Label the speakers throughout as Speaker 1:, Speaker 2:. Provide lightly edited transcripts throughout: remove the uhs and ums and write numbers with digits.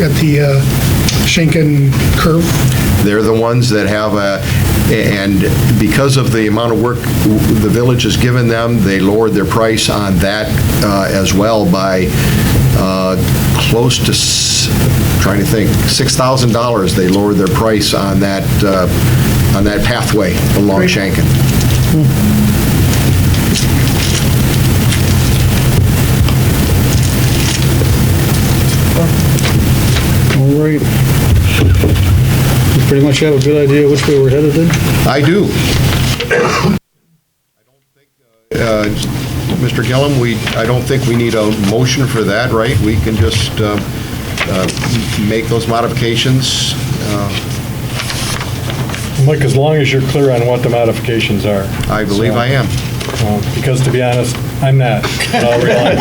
Speaker 1: at the Schenken curve?
Speaker 2: They're the ones that have and because of the amount of work the village has given them, they lowered their price on that as well by close to, trying to think, $6,000. They lowered their price on that pathway along
Speaker 1: Great.
Speaker 2: Schenken.
Speaker 3: All right. You pretty much have a good idea which way we're headed then?
Speaker 2: I do. Mr. Gillum, I don't think we need a motion for that, right? We can just make those modifications.
Speaker 4: Mike, as long as you're clear on what the modifications are.
Speaker 2: I believe I am.
Speaker 4: Because to be honest, I'm not. But I'll rely on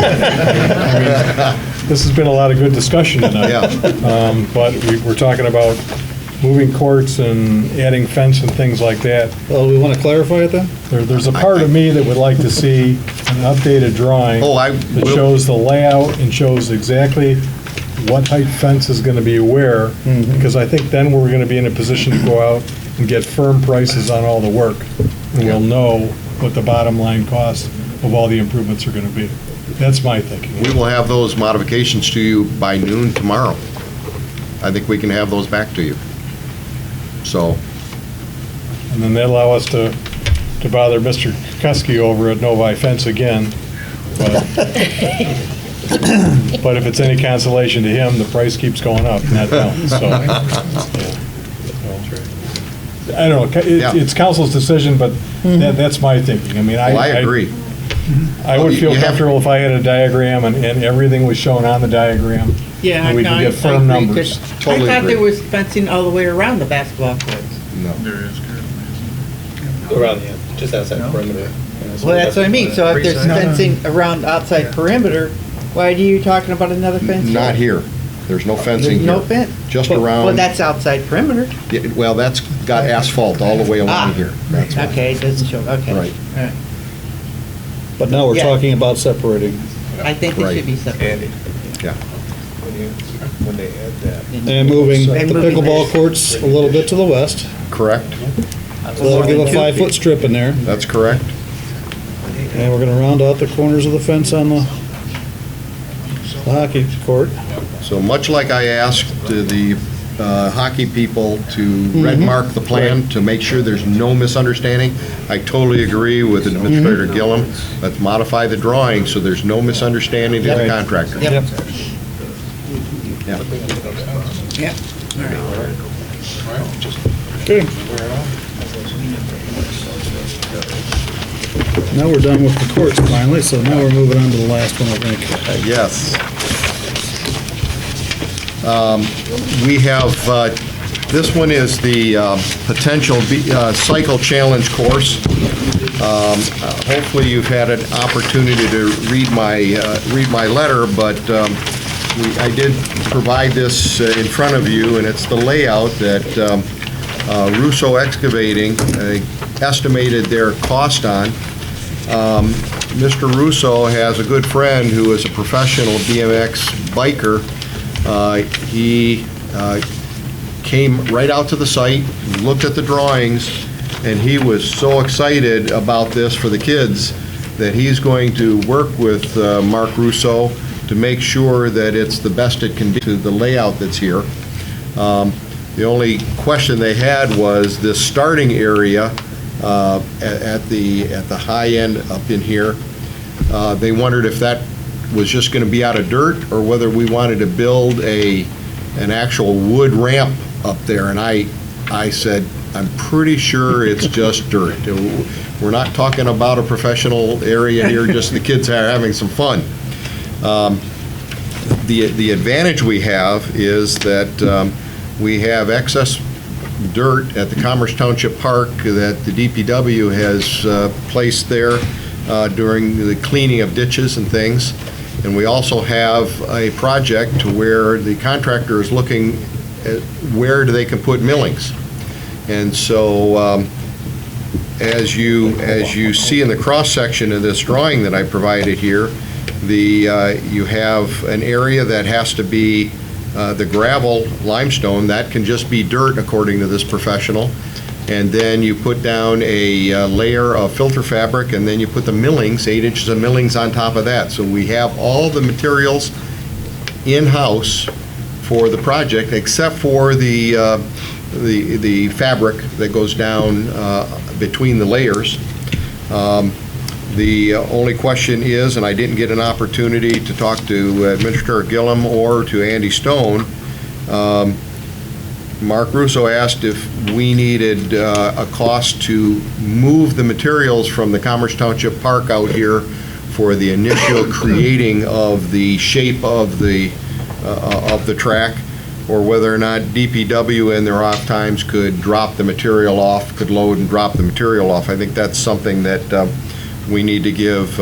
Speaker 4: you. This has been a lot of good discussion tonight.
Speaker 2: Yeah.
Speaker 4: But we're talking about moving courts and adding fence and things like that.
Speaker 3: Well, we want to clarify it then?
Speaker 4: There's a part of me that would like to see an updated drawing that
Speaker 2: will.
Speaker 4: shows the layout and shows exactly what height fence is going to be where, because I think then we're going to be in a position to go out and get firm prices on all the work, and we'll know what the bottom line cost of all the improvements are going to be. That's my thinking.
Speaker 2: We will have those modifications to you by noon tomorrow. I think we can have those back to you. So,
Speaker 4: And then they allow us to bother Mr. Kuski over at Novi Fence again. But if it's any consolation to him, the price keeps going up, not down, so. Yeah. So, I don't know, it's council's decision, but that's my thinking. I mean,
Speaker 2: I agree.
Speaker 4: I would feel
Speaker 2: You have-
Speaker 4: comfortable if I had a diagram and everything was shown on the diagram.
Speaker 5: Yeah,
Speaker 4: And we
Speaker 5: no,
Speaker 4: can
Speaker 5: I
Speaker 4: get firm
Speaker 5: agree,
Speaker 4: numbers.
Speaker 5: 'cause
Speaker 2: Totally
Speaker 5: I thought
Speaker 2: agree.
Speaker 5: there was fencing all the way around the basketball courts.
Speaker 2: No.
Speaker 6: Around the, just outside the perimeter.
Speaker 5: Well, that's what I mean, so if there's
Speaker 1: No, no.
Speaker 5: fencing around outside perimeter, why are you talking about another fence?
Speaker 2: Not here. There's no fencing
Speaker 5: There's no
Speaker 2: here.
Speaker 5: fence?
Speaker 2: Just
Speaker 5: Well,
Speaker 2: around.
Speaker 5: Well, that's outside perimeter.
Speaker 2: Yeah, well, that's got asphalt all the way along
Speaker 5: Ah.
Speaker 2: here. That's why.
Speaker 5: Okay, it doesn't show, okay.
Speaker 2: Right.
Speaker 5: All right.
Speaker 3: But now we're
Speaker 5: Yeah.
Speaker 3: talking about separating
Speaker 5: I think it
Speaker 2: Right.
Speaker 5: should be separate.
Speaker 2: Yeah.
Speaker 6: When they add that.
Speaker 3: and moving the
Speaker 5: And moving
Speaker 3: pickleball
Speaker 5: this.
Speaker 3: courts a little bit to the west.
Speaker 2: Correct.
Speaker 3: So that'll give a 5-foot strip in there.
Speaker 2: That's correct.
Speaker 3: And we're going to round out the corners of the fence on the hockey court.
Speaker 2: So much like I asked the hockey people to red mark the plan to make sure there's no misunderstanding, I totally agree with Administrator Gillum. Let's modify the drawing so there's no misunderstanding to the
Speaker 3: Right.
Speaker 2: contractor.
Speaker 5: Yep.
Speaker 2: Yeah.
Speaker 5: Yep.
Speaker 3: Okay. Now we're done with the courts finally, so now we're moving on to the last one, I think.
Speaker 2: Yes. We have, this one is the potential cycle challenge course. Hopefully you've had an opportunity to read my letter, but I did provide this in front of you, and it's the layout that Russo Excavating estimated their cost on. Mr. Russo has a good friend who is a professional BMX biker. He came right out to the site, looked at the drawings, and he was so excited about this for the kids that he's going to work with Mark Russo to make sure that it's the best it can be to the layout that's here. The only question they had was this starting area at the high end up in here. They wondered if that was just going to be out of dirt or whether we wanted to build an actual wood ramp up there. And I said, I'm pretty sure it's just dirt. We're not talking about a professional area here, just the kids are having some fun. The advantage we have is that we have excess dirt at the Commerce Township Park that the DPW has placed there during the cleaning of ditches and things. And we also have a project to where the contractor is looking at where they can put millings. And so as you see in the cross-section of this drawing that I provided here, you have an area that has to be the gravel limestone, that can just be dirt according to this professional. And then you put down a layer of filter fabric, and then you put the millings, 8 inches of millings on top of that. So we have all the materials in-house for the project, except for the fabric that goes down between the layers. The only question is, and I didn't get an opportunity to talk to Administrator Gillum or to Andy Stone, Mark Russo asked if we needed a cost to move the materials from the Commerce Township Park out here for the initial creating of the shape of the track, or whether or not DPW in their off times could drop the material off, could load and drop the material off. I think that's something that we need to give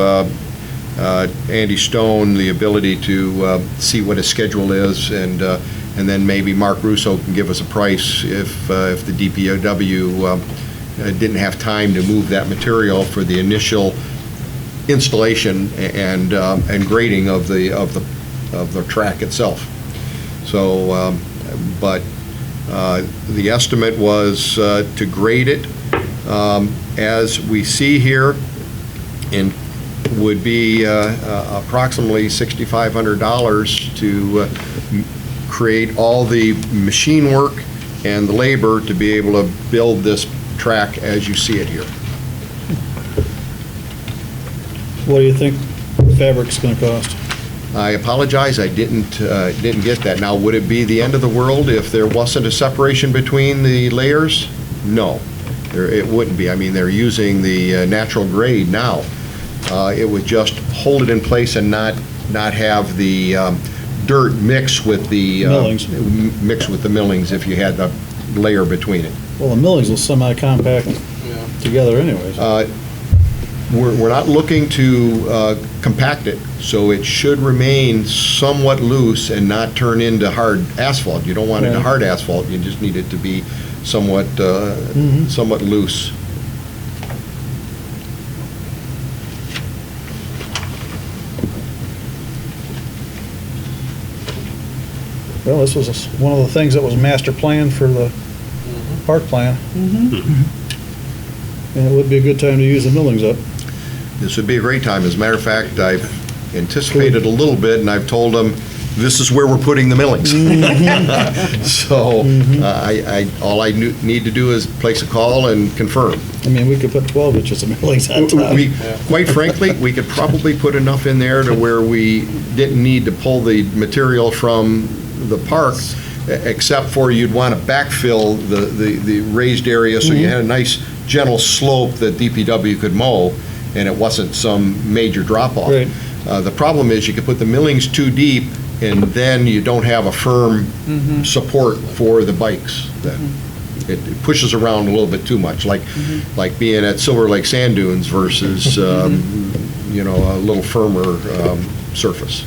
Speaker 2: Andy Stone the ability to see what his schedule is, and then maybe Mark Russo can give us a price if the DPW didn't have time to move that material for the initial installation and grading of the track itself. So, but the estimate was to grade it as we see here, and would be approximately $6,500 to create all the machine work and the labor to be able to build this track as you see it here.
Speaker 3: What do you think fabric's gonna cost?
Speaker 2: I apologize, I didn't get that. Now, would it be the end of the world if there wasn't a separation between the layers? No, it wouldn't be. I mean, they're using the natural grade now. It would just hold it in place and not have the dirt mix with the
Speaker 3: Millings.
Speaker 2: mix with the millings if you had the layer between it.
Speaker 3: Well, the millings will semi-compact together anyways.
Speaker 2: We're not looking to compact it, so it should remain somewhat loose and not turn into hard asphalt. You don't want it to
Speaker 3: Right.
Speaker 2: hard asphalt, you just need it to be somewhat somewhat loose.
Speaker 3: Well, this was one of the things that was master planned for the park plan. And it would be a good time to use the millings up.
Speaker 2: This would be a great time. As a matter of fact, I've anticipated a little bit, and I've told them, this is where we're putting the millings. So, all I need to do is place a call and confirm.
Speaker 3: I mean, we could put 12 inches of millings on top.
Speaker 2: Quite frankly, we could probably put enough in there to where we didn't need to pull the material from the park, except for you'd want to backfill the raised area, so you had a nice gentle slope that DPW could mow, and it wasn't some major drop-off.
Speaker 3: Right.
Speaker 2: The problem is you could put the millings too deep, and then you don't have a firm support for the bikes. It pushes around a little bit too much, like being at Silver Lake Sand Dunes versus, a little firmer surface.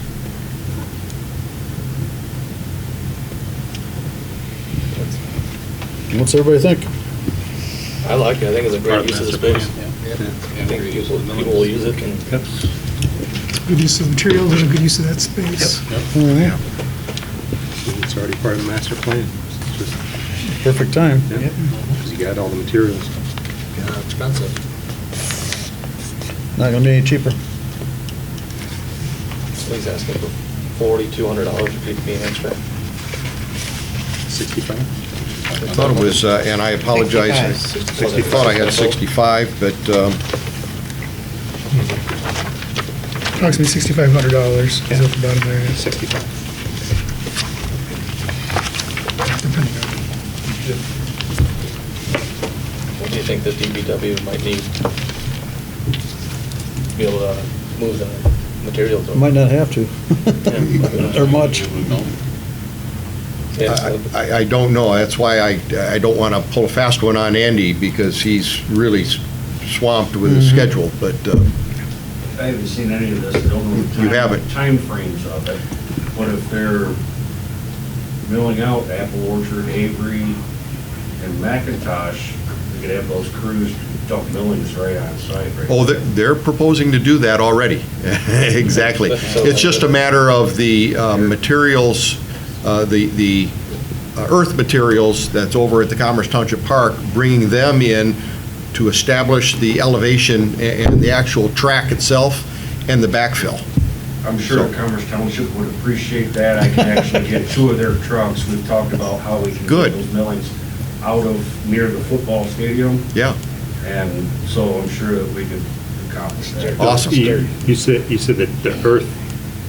Speaker 3: What's everybody think?
Speaker 6: I like it, I think it's a great use of the space. I think people will use it, and
Speaker 1: Good use of materials and a good use of that space.
Speaker 7: It's already part of the master plan. It's just,
Speaker 3: Perfect time.
Speaker 7: because you got all the materials.
Speaker 6: expensive.
Speaker 3: Not gonna be any cheaper.
Speaker 6: He's asking for $4,200 for PPE track.
Speaker 7: 65?
Speaker 2: I thought it was, and I apologize, I thought I had 65, but
Speaker 1: Approximately $6,500 is at the bottom there.
Speaker 7: 65.
Speaker 1: Depending on.
Speaker 6: What do you think the DPW might need to be able to move the materials over?
Speaker 3: Might not have to, or much.
Speaker 6: Yeah, so-
Speaker 2: I don't know. That's why I don't want to pull a fast one on Andy, because he's really swamped with his schedule, but
Speaker 8: I haven't seen any of this, I don't know the
Speaker 2: You haven't?
Speaker 8: timeframes of it. What if they're milling out Apple Orchard, Avery, and McIntosh? We could have those crews dump millings right on site, right?
Speaker 2: oh, they're proposing to do that already. Exactly. It's just a matter of the materials the earth materials that's over at the Commerce Township Park, bringing them in to establish the elevation and the actual track itself and the backfill.
Speaker 8: I'm sure Commerce Township would appreciate that. I can actually get 2 of their trucks. We've talked about how we can
Speaker 2: Good.
Speaker 8: get those millings out of near the football stadium,
Speaker 2: Yeah,
Speaker 8: and so I'm sure that we could accomplish that.
Speaker 2: awesome.
Speaker 7: You said that the earth,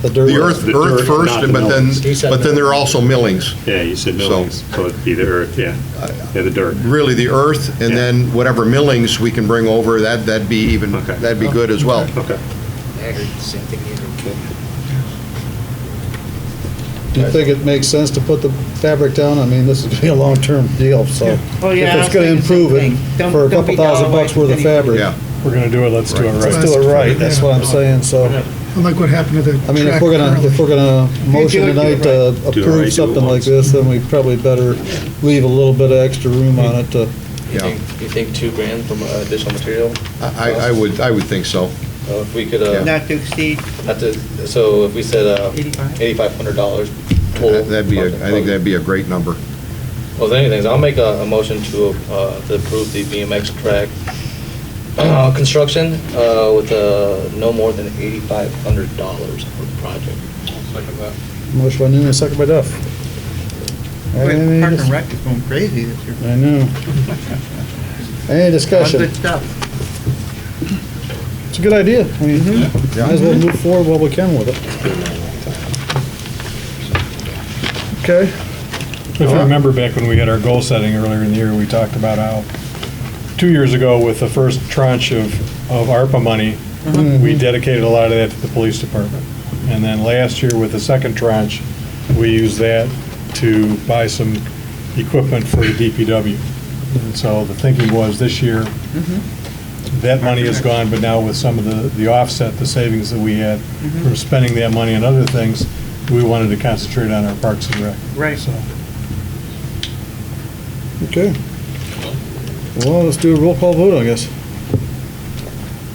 Speaker 3: The dirt.
Speaker 2: The earth first,
Speaker 7: not the
Speaker 2: but
Speaker 7: millings.
Speaker 2: then there are also millings.
Speaker 7: yeah, you said millings, so it'd be the earth, yeah, the dirt.
Speaker 2: Really, the earth, and
Speaker 7: Yeah.
Speaker 2: then whatever millings we can bring over, that'd be even,
Speaker 7: Okay.
Speaker 2: that'd be good as well.
Speaker 7: Okay.
Speaker 3: Do you think it makes sense to put the fabric down? I mean, this is gonna be a long-term deal, so.
Speaker 5: Well,
Speaker 3: If
Speaker 5: yeah,
Speaker 3: it's
Speaker 5: I
Speaker 3: gonna
Speaker 5: was thinking
Speaker 3: improve
Speaker 5: the
Speaker 3: it
Speaker 5: same thing.
Speaker 3: for a
Speaker 5: Don't
Speaker 3: couple
Speaker 5: be
Speaker 3: $1,000
Speaker 5: dollar
Speaker 3: worth of fabric,
Speaker 2: Yeah,
Speaker 4: We're gonna do it, let's do it
Speaker 3: let's
Speaker 4: right.
Speaker 3: do it right, that's what I'm saying, so.
Speaker 1: Unlike what happened to the
Speaker 3: I mean,
Speaker 1: track
Speaker 3: if we're gonna motion
Speaker 5: do it, do it
Speaker 3: tonight to
Speaker 7: Do it right, do
Speaker 3: approve
Speaker 7: it
Speaker 3: something like
Speaker 7: once.
Speaker 3: this, then we probably better leave a little bit of extra room on it to,
Speaker 2: yeah.
Speaker 6: You think $2,000 from additional material?
Speaker 2: I would think so.
Speaker 6: If we could,
Speaker 5: Not to exceed
Speaker 6: so if we said,
Speaker 5: 85.
Speaker 6: $8,500 total.
Speaker 2: I think that'd be a great number.
Speaker 6: Well, if anything, I'll make a motion to approve the BMX track construction with no more than $8,500 for the project.
Speaker 3: motion by Newman, second by Duff.
Speaker 5: Park
Speaker 3: Any
Speaker 5: and
Speaker 3: dis-
Speaker 5: Rec is going crazy this year.
Speaker 3: I know. Any
Speaker 5: All
Speaker 3: discussion?
Speaker 5: good stuff.
Speaker 3: It's a good idea. I mean, might as well move forward while we can with it. Okay,
Speaker 4: If you remember back when we had our goal setting earlier in the year, we talked about how 2 years ago with the first tranche of ARPA money, we dedicated a lot of that to the police department. And then last year with the second tranche, we used that to buy some equipment for the DPW. And so the thinking was this year, that money is gone, but now with some of the offset, the savings that we had from spending that money on other things, we wanted to concentrate on our Parks and Rec.
Speaker 5: Right.
Speaker 4: So,
Speaker 3: okay. Well, let's do a roll call vote, I guess.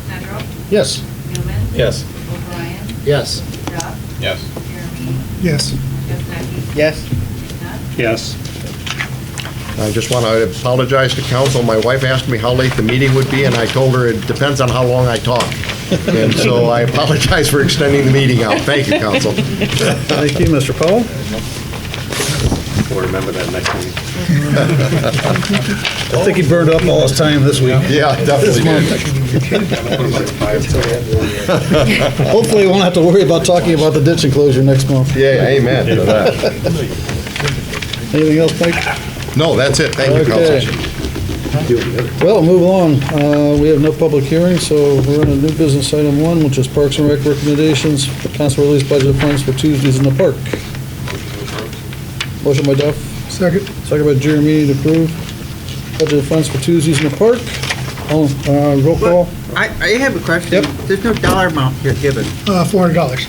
Speaker 9: Nedrow,
Speaker 3: Yes.
Speaker 9: Newman.
Speaker 6: Yes.
Speaker 9: O'Brien.
Speaker 6: Yes.
Speaker 9: Duff.
Speaker 8: Yes.
Speaker 9: Jeremy.
Speaker 1: Yes.
Speaker 9: Jeff
Speaker 5: Yes.
Speaker 9: Nutt.
Speaker 7: Yes.
Speaker 2: I just want to apologize to council. My wife asked me how late the meeting would be, and I told her it depends on how long I talk. And so I apologize for extending the meeting out. Thank you, council.
Speaker 3: Thank you, Mr. Powell.
Speaker 7: We'll remember that next meeting.
Speaker 3: I think he burned up all his time this week.
Speaker 2: Yeah, definitely did.
Speaker 3: Hopefully, we won't have to worry about talking about the ditch enclosure next month.
Speaker 2: Yeah, amen to that.
Speaker 3: Anything else, Mike?
Speaker 2: No, that's it. Thank you,
Speaker 3: Okay.
Speaker 2: council.
Speaker 3: Well, move along. We have no public hearing, so we're on a new business item 1, which is Parks and Rec recommendations. Council release budget funds for Tuesdays in the park. Motion by Duff,
Speaker 1: Second.
Speaker 3: second by Jeremy to approve budget funds for Tuesdays in the park. All, roll call.
Speaker 5: I have a question.
Speaker 3: Yep.
Speaker 5: There's no dollar amount here given.
Speaker 1: $400.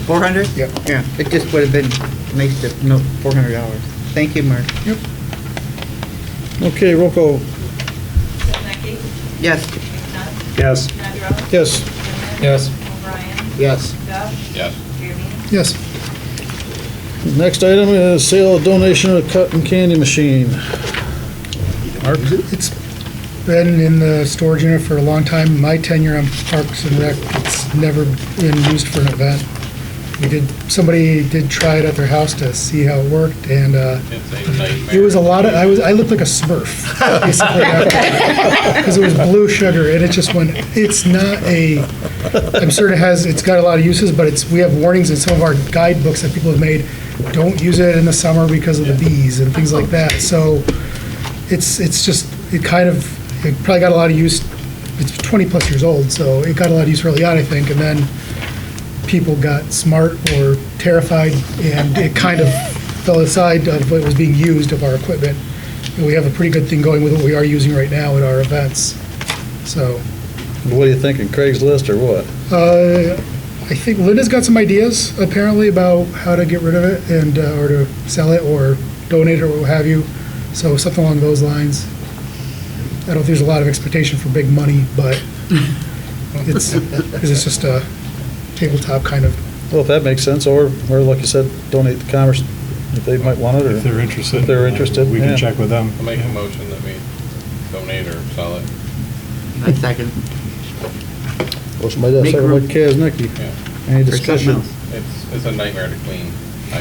Speaker 5: 400?
Speaker 1: Yep.
Speaker 5: Yeah, it just would have been nice to know $400. Thank you, Mark.
Speaker 3: Okay, roll call.
Speaker 9: Nutt.
Speaker 5: Yes.
Speaker 9: Nutt.
Speaker 7: Yes.
Speaker 9: Nedrow.
Speaker 3: Yes.
Speaker 9: Newman.
Speaker 6: Yes.
Speaker 9: O'Brien.
Speaker 6: Yes.
Speaker 9: Duff.
Speaker 8: Yes.
Speaker 9: Jeremy.
Speaker 1: Yes.
Speaker 3: Next item is sale of donation of cotton candy machine. Mark?
Speaker 1: It's been in the storage unit for a long time. My tenure on Parks and Rec, it's never been used for an event. Somebody did try it at their house to see how it worked, and it was a lot of, I looked like a Smurf, basically, because it was blue sugar, and it just went, it's not I'm certain it's got a lot of uses, but we have warnings in some of our guidebooks that people have made, don't use it in the summer because of the bees and things like that, so it probably got a lot of use, it's 20-plus years old, so it got a lot of use early on, I think, and then people got smart or terrified, and it kind of fell aside of what was being used of our equipment. And we have a pretty good thing going with what we are using right now at our events. So,
Speaker 3: What are you thinking, Craigslist or what?
Speaker 1: I think Linda's got some ideas apparently about how to get rid of it and, or to sell it or donate it or what have you. So something along those lines. I don't think there's a lot of expectation for big money, but it's just a tabletop kind of.
Speaker 3: Well, if that makes sense, or like you said, donate to Commerce if they might want it, or
Speaker 4: If they're interested.
Speaker 3: If they're interested,
Speaker 4: We
Speaker 3: yeah.
Speaker 4: can check with them.
Speaker 10: I'll make a motion that we donate or sell it.
Speaker 5: I second.
Speaker 3: Motion by Duff,
Speaker 5: Make
Speaker 3: second by
Speaker 5: room.
Speaker 3: Kaznicki.
Speaker 10: Yeah.
Speaker 3: Any
Speaker 5: For something
Speaker 3: discussion?
Speaker 5: else.
Speaker 10: It's a nightmare to clean.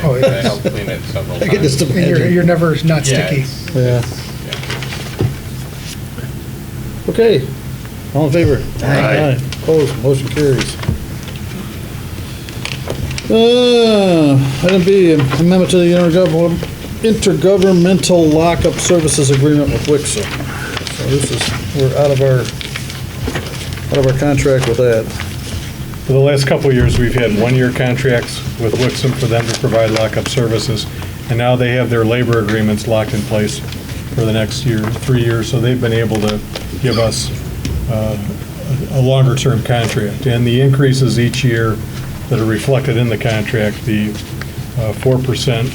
Speaker 1: Oh,
Speaker 10: I
Speaker 1: yes.
Speaker 10: helped clean it several
Speaker 3: I
Speaker 10: times.
Speaker 3: can just
Speaker 1: And you're
Speaker 3: imagine.
Speaker 1: never not
Speaker 10: Yeah,
Speaker 1: sticky.
Speaker 10: it's-
Speaker 3: Yeah. Okay, all in favor?
Speaker 5: Aye.
Speaker 3: Opposed, motion carries. Item B, amendment to the intergovernmental lockup services agreement with Wixom. So this is, we're out of our contract with that.
Speaker 4: For the last couple of years, we've had one-year contracts with Wixom for them to provide lockup services, and now they have their labor agreements locked in place for the next year, 3 years, so they've been able to give us a longer-term contract. And the increases each year that are reflected in the contract, the 4%,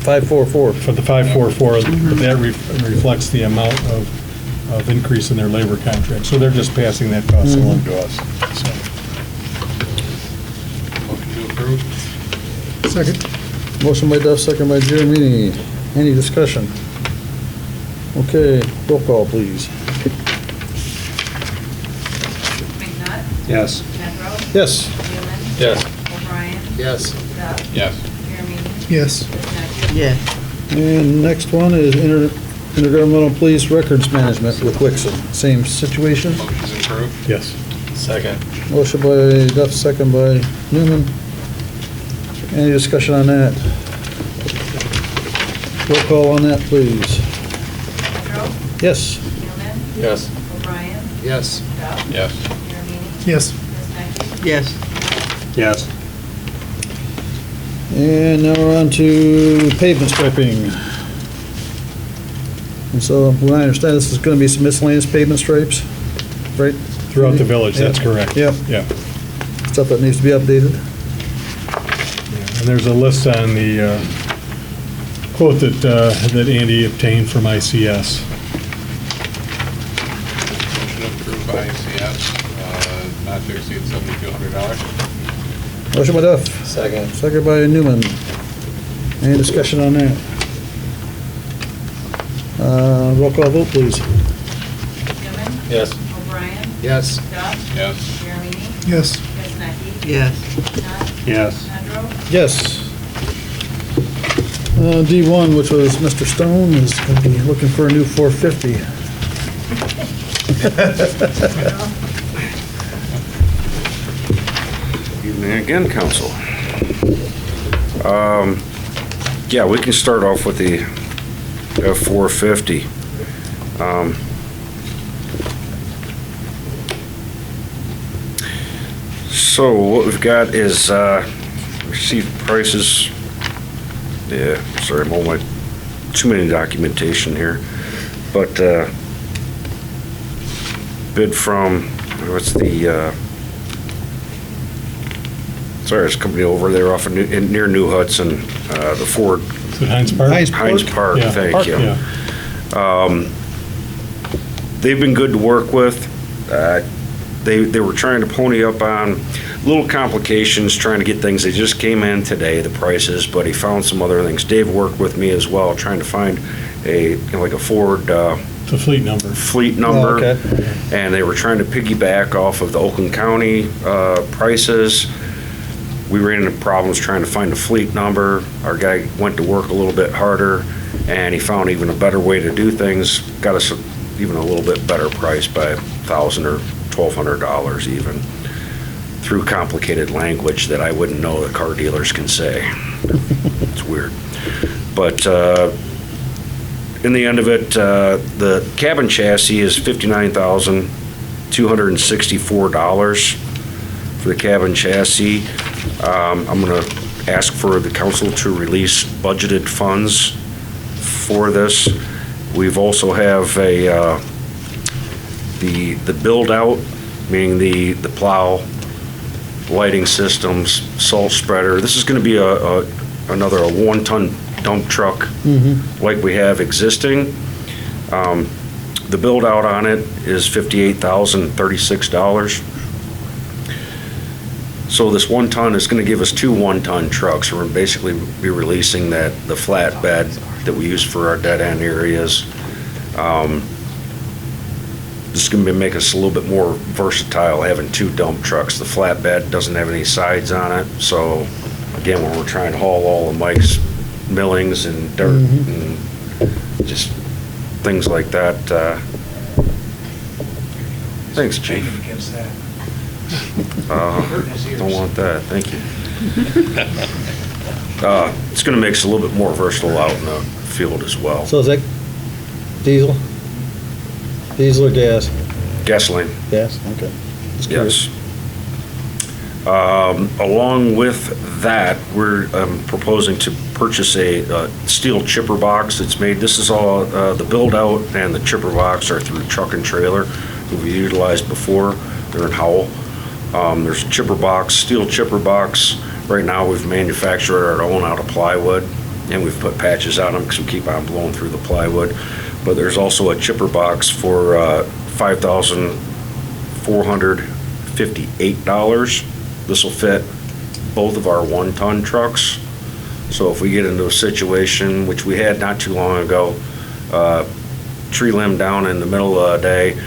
Speaker 3: 544.
Speaker 4: for the 544, that reflects the amount of increase in their labor contract. So they're just passing that cost along to us. So,
Speaker 10: Motion to approve?
Speaker 1: Second.
Speaker 3: Motion by Duff, second by Jeremini. Any discussion? Okay, roll call, please.
Speaker 9: McNutt?
Speaker 7: Yes.
Speaker 9: Jenro?
Speaker 3: Yes.
Speaker 9: Newman?
Speaker 10: Yes.
Speaker 9: O'Brien?
Speaker 3: Yes.
Speaker 9: Duff?
Speaker 10: Yes.
Speaker 9: Jeremy?
Speaker 1: Yes.
Speaker 9: Wozniacki?
Speaker 5: Yes.
Speaker 3: And next one is intergovernmental police records management with Wixom. Same situation.
Speaker 10: Motion approved?
Speaker 4: yes.
Speaker 10: Second.
Speaker 3: Motion by Duff, second by Newman. Any discussion on that? Roll call on that, please.
Speaker 9: Jenro?
Speaker 3: Yes.
Speaker 9: Newman?
Speaker 10: Yes.
Speaker 9: O'Brien?
Speaker 3: Yes.
Speaker 9: Duff?
Speaker 10: Yes.
Speaker 9: Jeremy?
Speaker 1: Yes.
Speaker 9: Wozniacki?
Speaker 5: Yes.
Speaker 7: Yes.
Speaker 3: And now we're on to pavement striping. And so, what I understand, this is gonna be some miscellaneous pavement stripes, right?
Speaker 4: Throughout the village, that's
Speaker 3: Yeah.
Speaker 4: correct.
Speaker 3: Yep.
Speaker 4: Yeah.
Speaker 3: Stuff that needs to be updated.
Speaker 4: And there's a list on the quote that Andy obtained from ICS.
Speaker 10: Motion approved by ICS, not to exceed $7,200.
Speaker 3: Motion by Duff,
Speaker 6: Second.
Speaker 3: second by Newman. Any discussion on that? Roll call vote, please.
Speaker 9: Newman?
Speaker 6: Yes.
Speaker 9: O'Brien?
Speaker 3: Yes.
Speaker 9: Duff?
Speaker 10: Yes.
Speaker 9: Jeremy?
Speaker 1: Yes.
Speaker 9: Wozniacki?
Speaker 5: Yes.
Speaker 9: McNutt?
Speaker 7: Yes.
Speaker 9: Jenro?
Speaker 3: Yes. D1, which was Mr. Stone, is gonna be looking for a new 450.
Speaker 11: Evening again, council. Yeah, we can start off with the F-450. So what we've got is received prices. Yeah, sorry, I'm on my too many documentation here, but bid from what's the sorry, it's a company over there off of near New Hudson, the Ford
Speaker 4: Is it Heinz Park?
Speaker 11: Heinz Park.
Speaker 4: Yeah.
Speaker 11: Thank you.
Speaker 4: Yeah.
Speaker 11: They've been good to work with. They were trying to pony up on little complications, trying to get things. They just came in today, the prices, but he found some other things. Dave worked with me as well, trying to find like a Ford
Speaker 4: It's a fleet number.
Speaker 11: fleet number.
Speaker 3: Oh, okay.
Speaker 11: And they were trying to piggyback off of the Oakland County prices. We ran into problems trying to find a fleet number. Our guy went to work a little bit harder, and he found even a better way to do things. Got us even a little bit better price by $1,000 or $1,200 even, through complicated language that I wouldn't know the car dealers can say. It's weird. But in the end of it, the cabin chassis is $59,264 for the cabin chassis. I'm going to ask for the council to release budgeted funds for this. We've also have the build out, meaning the plow, lighting systems, salt spreader. This is going to be another 1-ton dump truck like we have existing. The build out on it is $58,036. So this 1 ton is going to give us 2 1-ton trucks. We're basically be releasing the flatbed that we use for our dead-end areas. This is going to make us a little bit more versatile, having 2 dump trucks. The flatbed doesn't have any sides on it, so again, when we're trying to haul all the Mike's millings and dirt and just things like that. Thanks, Chief. Don't want that, thank you. It's going to make us a little bit more versatile out in the field as well.
Speaker 3: So is that diesel? Diesel or gas?
Speaker 11: Gasoline.
Speaker 3: Gas, okay. Just curious.
Speaker 11: Yes. Along with that, we're proposing to purchase a steel chipper box that's made. This is all, the build out and the chipper box are through Truck and Trailer, who we utilized before. They're in Howell. There's a chipper box, steel chipper box. Right now, we've manufactured our own out of plywood, and we've put patches on them because we keep on blowing through the plywood. But there's also a chipper box for $5,458. This will fit both of our 1-ton trucks. So if we get into a situation, which we had not too long ago, tree limb down in the middle of the day,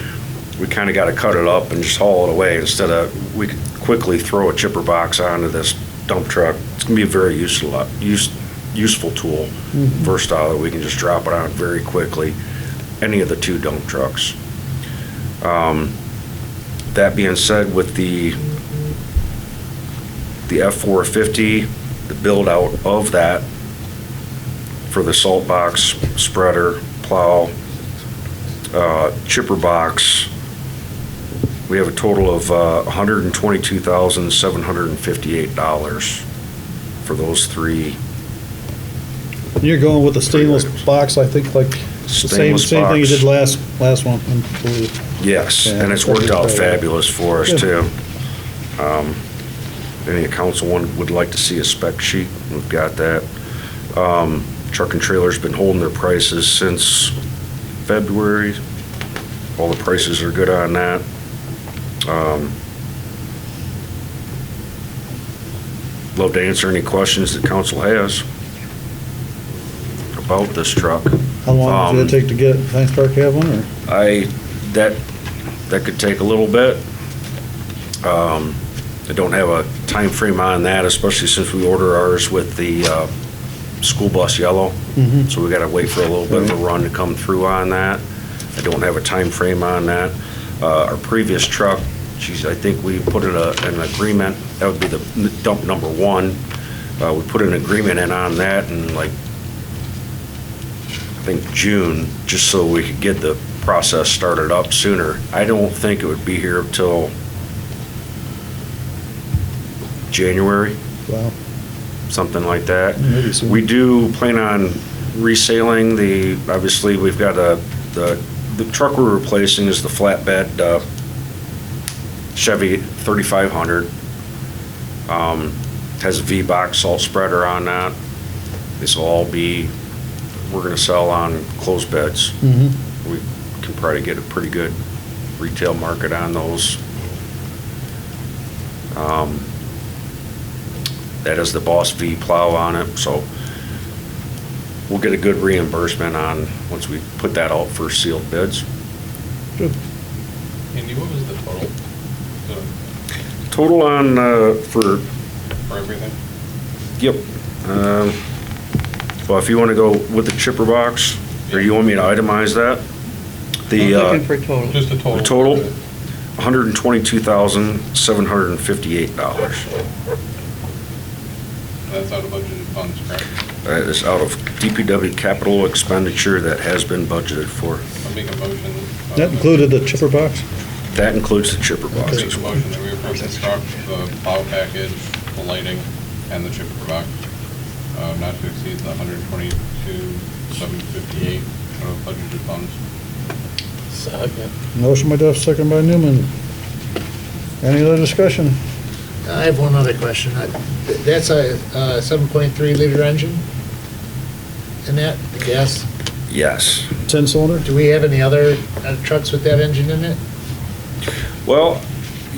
Speaker 11: we kind of got to cut it up and just haul it away instead of, we could quickly throw a chipper box onto this dump truck. It's going to be a very useful tool, versatile, that we can just drop it on very quickly, any of the 2 dump trucks. That being said, with the F450, the build out of that for the salt box, spreader, plow, chipper box, we have a total of $122,758 for those 3.
Speaker 3: You're going with the stainless box, I think, like the same
Speaker 11: Stainless
Speaker 3: thing you
Speaker 11: box.
Speaker 3: did last one, I believe.
Speaker 11: Yes,
Speaker 3: Yeah,
Speaker 11: and it's worked out
Speaker 3: that's
Speaker 11: fabulous for us
Speaker 3: Good.
Speaker 11: too. Any council would like to see a spec sheet, we've got that. Truck and Trailer's been holding their prices since February. All the prices are good on that. Love to answer any questions that council has about this truck.
Speaker 3: How long did it take to get it? Heinz Park have one, or?
Speaker 11: That could take a little bit. I don't have a time frame on that, especially since we order ours with the school bus yellow. So we gotta wait for a little bit of a run to come through on that. I don't have a time frame on that. Our previous truck, geez, I think we put in an agreement, that would be the dump number 1. We put an agreement in on that in like, I think June, just so we could get the process started up sooner. I don't think it would be here till January,
Speaker 3: Wow.
Speaker 11: something like that.
Speaker 3: Maybe soon.
Speaker 11: We do plan on resaling obviously, we've got the truck we're replacing is the flatbed Chevy 3500. Has a V-box salt spreader on that. This will all be, we're gonna sell on closed beds. We can probably get a pretty good retail market on those. That is the Boss V plow on it, so we'll get a good reimbursement on, once we put that out for sealed bids.
Speaker 10: Andy, what was the total?
Speaker 11: Total on, for
Speaker 10: everything?
Speaker 11: Yep. Well, if you want to go with the chipper box, or you want me to itemize that?
Speaker 5: I'm looking for total.
Speaker 10: Just the total.
Speaker 11: The total, $122,758.
Speaker 10: That's out of budgeted funds, correct?
Speaker 11: That is out of DPW capital expenditure that has been budgeted for.
Speaker 10: I'll make a motion.
Speaker 3: That included the chipper box?
Speaker 11: That includes the chipper
Speaker 10: I'll
Speaker 11: box
Speaker 10: make
Speaker 11: as
Speaker 10: a
Speaker 11: well.
Speaker 10: motion that we approve the truck, the plow package, the lighting, and the chipper box, not to exceed the $122,758 out of budgeted funds.
Speaker 3: Motion by Duff, second by Newman. Any other discussion?
Speaker 12: I have one other question. That's a 7.3 liter engine in that, gas?
Speaker 11: Yes.
Speaker 3: 10-cylinder?
Speaker 12: Do we have any other trucks with that engine in it?
Speaker 11: Well,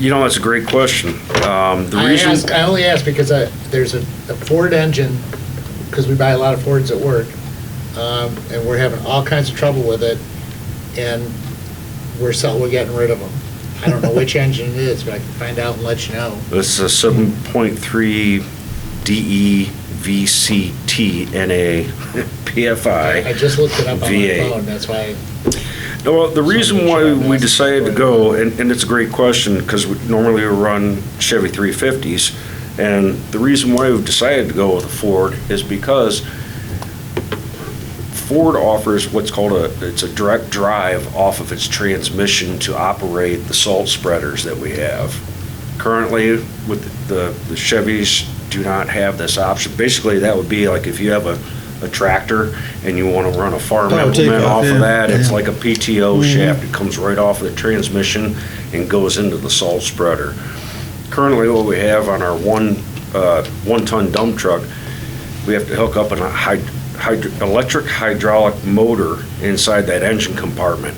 Speaker 11: That's a great question. The reason.
Speaker 12: I only ask because there's a Ford engine, because we buy a lot of Fords at work, and we're having all kinds of trouble with it, and we're getting rid of them. I don't know which engine it is, but I can find out and let you know.
Speaker 11: This is a 7.3 DEVCT NA PFI.
Speaker 12: I just looked it up on my
Speaker 11: V8.
Speaker 12: phone, that's why.
Speaker 11: Well, the reason why we decided to go, and it's a great question, because normally we run Chevy 350s, and the reason why we've decided to go with a Ford is because Ford offers what's called it's a direct drive off of its transmission to operate the salt spreaders that we have. Currently, with the Chevys do not have this option. Basically, that would be like if you have a tractor and you want to run a farm implement off of that, it's like a PTO shaft. It comes right off of the transmission and goes into the salt spreader. Currently, what we have on our one-ton dump truck, we have to hook up an electric hydraulic motor inside that engine compartment,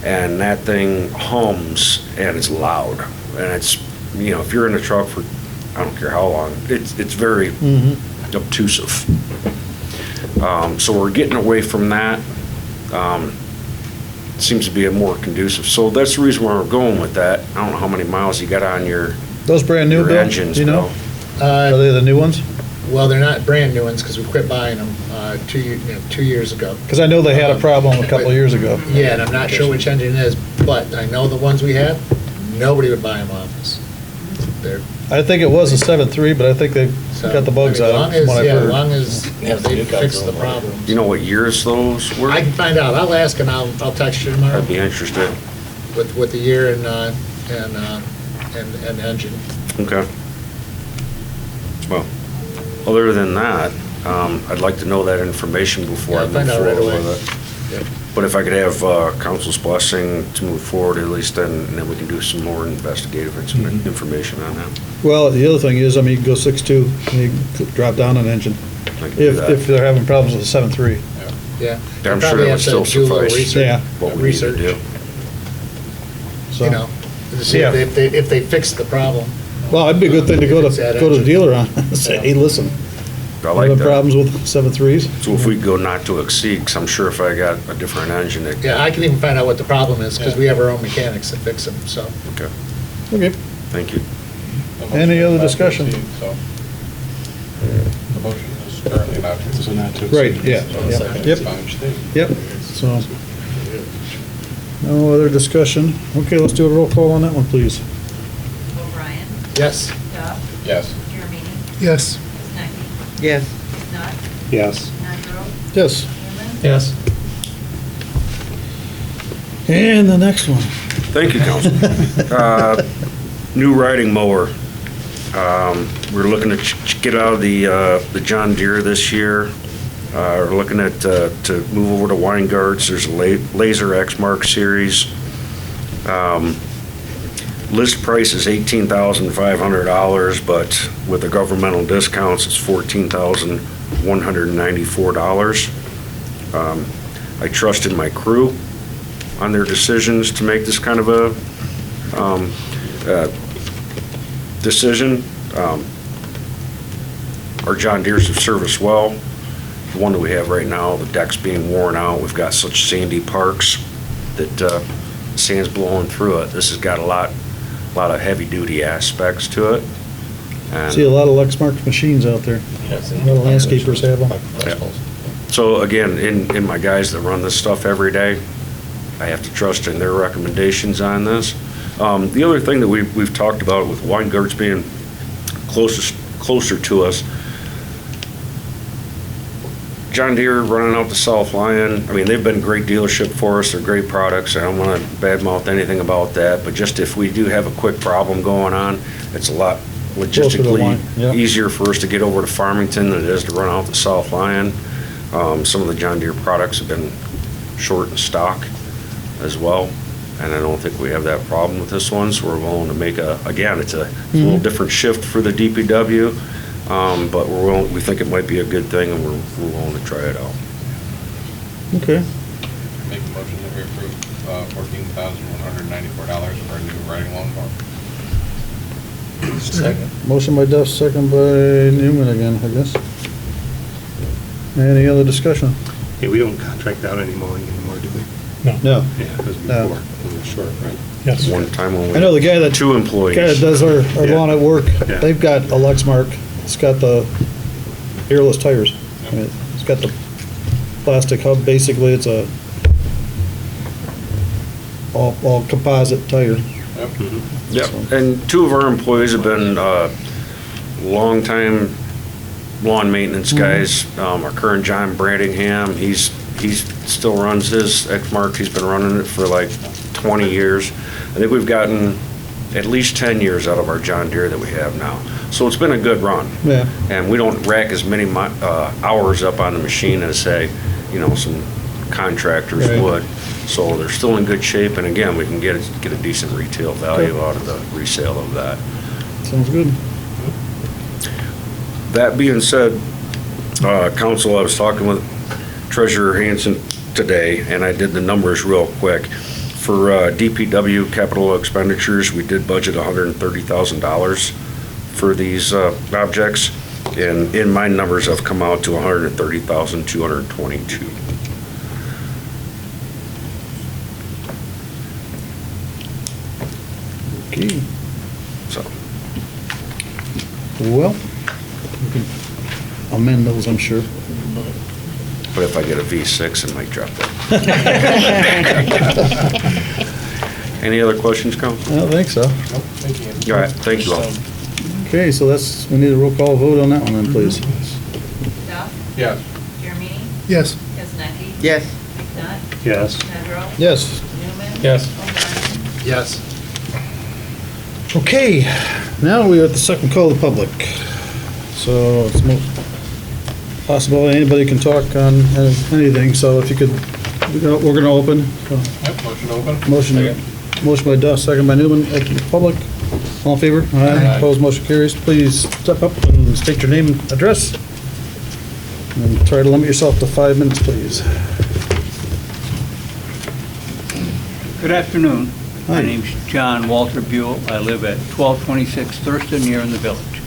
Speaker 11: and that thing hums and it's loud, and it's, if you're in a truck for I don't care how long, it's very obtrusive. So we're getting away from that. Seems to be a more conducive. So that's the reason why we're going with that. I don't know how many miles you got on your
Speaker 3: Those brand new, Bill?
Speaker 11: engines,
Speaker 3: Do you know?
Speaker 11: Bill.
Speaker 3: Are they the new ones?
Speaker 12: Well, they're not brand new ones, because we quit buying them 2 years ago.
Speaker 3: Because I know they had a problem a couple of years ago.
Speaker 12: Yeah, and I'm not sure which engine it is, but I know the ones we have, nobody would buy them off us. They're,
Speaker 3: I think it was a 7.3, but I think they've
Speaker 12: so,
Speaker 3: got the bugs out of it, from what I've
Speaker 12: as
Speaker 3: heard.
Speaker 12: long as they fix the problem.
Speaker 11: Do you know what years those were?
Speaker 12: I can find out. I'll ask and I'll text you tomorrow
Speaker 11: I'd be interested.
Speaker 12: with the year and engine.
Speaker 11: Okay. Well, other than that, I'd like to know that information before
Speaker 12: Yeah,
Speaker 11: I
Speaker 12: I'll
Speaker 11: move
Speaker 12: find out right
Speaker 11: forward
Speaker 12: away.
Speaker 11: with it.
Speaker 12: Yep.
Speaker 11: But if I could have council's blessing to move forward, at least then we can do some more investigative information on that.
Speaker 3: Well, the other thing is, you can go 6.2, and you can drop down an engine,
Speaker 11: I can do that.
Speaker 3: if they're having problems with the 7.3.
Speaker 12: Yeah.
Speaker 11: Yeah, I'm
Speaker 12: You
Speaker 11: sure
Speaker 12: probably
Speaker 11: that
Speaker 12: have
Speaker 11: would
Speaker 12: to
Speaker 11: still
Speaker 12: do a little
Speaker 11: suffice.
Speaker 12: research-
Speaker 3: Yeah.
Speaker 11: What we need to
Speaker 12: research,
Speaker 11: do.
Speaker 3: So,
Speaker 12: You know, to see
Speaker 3: Yeah.
Speaker 12: if they fix the problem.
Speaker 3: well, it'd be a good thing to go
Speaker 12: Fix that
Speaker 3: to the
Speaker 12: engine.
Speaker 3: dealer on, and say, hey, listen,
Speaker 11: I
Speaker 3: we're
Speaker 11: like
Speaker 3: having
Speaker 11: that.
Speaker 3: problems with 7.3s.
Speaker 11: So if we go not to exceed, because I'm sure if I got a different engine, it,
Speaker 12: Yeah, I can even find out what the problem is, because we have our own mechanics that fix them, so.
Speaker 11: okay,
Speaker 3: Okay.
Speaker 11: thank you.
Speaker 3: Any other discussion?
Speaker 10: The motion is currently not to
Speaker 4: So not to
Speaker 3: Right,
Speaker 4: exceed.
Speaker 3: yeah,
Speaker 10: So
Speaker 3: yeah,
Speaker 10: second
Speaker 3: yep,
Speaker 10: is fine.
Speaker 3: yep, so. No other discussion. Okay, let's do a roll call on that one, please.
Speaker 9: O'Brien.
Speaker 12: Yes.
Speaker 9: Duff.
Speaker 10: Yes.
Speaker 9: Jeremy.
Speaker 1: Yes.
Speaker 9: Snuggie.
Speaker 5: Yes.
Speaker 9: Knut.
Speaker 4: Yes.
Speaker 9: Monroe.
Speaker 3: Yes.
Speaker 9: Newman.
Speaker 12: Yes.
Speaker 3: And the next one.
Speaker 11: Thank you, Council. New riding mower. We're looking to get out of the John Deere this year. We're looking at to move over to Weingarts. There's a Laser X-Mark series. List price is $18,500, but with the governmental discounts, it's $14,194. I trust in my crew on their decisions to make this kind of a decision. Our John Deere's have served us well. The one that we have right now, the deck's being worn out. We've got such sandy parks that sand's blowing through it. This has got a lot of heavy-duty aspects to it. And
Speaker 3: See a lot of Lexmark machines out there. A lot of landscapers have them.
Speaker 11: so again, in my guys that run this stuff every day, I have to trust in their recommendations on this. The other thing that we've talked about with Weingarts being closer to us, John Deere running out to South Lyon, they've been a great dealership for us, they're great products, I don't want to badmouth anything about that, but just if we do have a quick problem going on, it's a lot
Speaker 3: Closer to the line,
Speaker 11: logistically
Speaker 3: yeah.
Speaker 11: easier for us to get over to Farmington than it is to run out to South Lyon. Some of the John Deere products have been short in stock as well, and I don't think we have that problem with this one, so we're willing to make again, it's a little different shift for the DPW, but we think it might be a good thing, and we're willing to try it out.
Speaker 3: Okay.
Speaker 10: Make a motion that we approve $14,194 for a new riding lawnmower.
Speaker 6: Second.
Speaker 3: Motion by Duff, second by Newman again, I guess. Any other discussion?
Speaker 7: Hey, we don't contract out any mowing anymore, do we?
Speaker 3: No.
Speaker 7: Yeah, it was
Speaker 3: No.
Speaker 7: before, it was short, right?
Speaker 4: Yes.
Speaker 11: One time only.
Speaker 3: I know the guy that,
Speaker 11: Two employees.
Speaker 3: guy that does our
Speaker 7: Yeah.
Speaker 3: lawn at work,
Speaker 7: Yeah.
Speaker 3: they've got a Lexmark. It's got the airless tires. I mean, it's got the plastic hub, basically, it's a all composite tire.
Speaker 11: Yep, and two of our employees have been longtime lawn maintenance guys. Our current John Brandingham, he's still runs his Exmark. He's been running it for like 20 years. I think we've gotten at least 10 years out of our John Deere that we have now. So it's been a good run.
Speaker 3: Yeah.
Speaker 11: And we don't rack as many hours up on the machine as, say, some contractors
Speaker 3: Right.
Speaker 11: would. So they're still in good shape, and again, we can get a decent retail value out of the resale of that.
Speaker 3: Sounds good.
Speaker 11: That being said, council, I was talking with Treasurer Hanson today, and I did the numbers real quick. For DPW capital expenditures, we did budget $130,000 for these objects, and in my numbers have come out to $130,222.
Speaker 3: Okay.
Speaker 11: So,
Speaker 3: Well, we can amend those, I'm sure.
Speaker 11: but if I get a V6, it might drop that. Any other questions, council?
Speaker 3: I don't think so.
Speaker 11: All right, thank you all.
Speaker 3: Okay, so we need a roll call vote on that one then, please.
Speaker 9: Duff,
Speaker 10: Yes.
Speaker 9: Jeremy,
Speaker 1: Yes.
Speaker 9: Kaznecki,
Speaker 5: Yes.
Speaker 9: McNutt,
Speaker 7: Yes.
Speaker 9: Pedro,
Speaker 3: Yes.
Speaker 9: Newman.
Speaker 6: Yes.
Speaker 9: O'Brien.
Speaker 12: Yes.
Speaker 3: Okay, now we are at the second call of the public. So it's possible anybody can talk on anything, so if you could, we're gonna open.
Speaker 10: Yep, motion open.
Speaker 3: Motion by Duff, second by Newman, open to the public. All in favor? Aye. Opposed, motion carries. Please step up and state your name and address. And try to limit yourself to 5 minutes, please.
Speaker 13: Good afternoon.
Speaker 3: Hi.
Speaker 13: My name's John Walter Buell. I live at 1226 Thurston here in the village.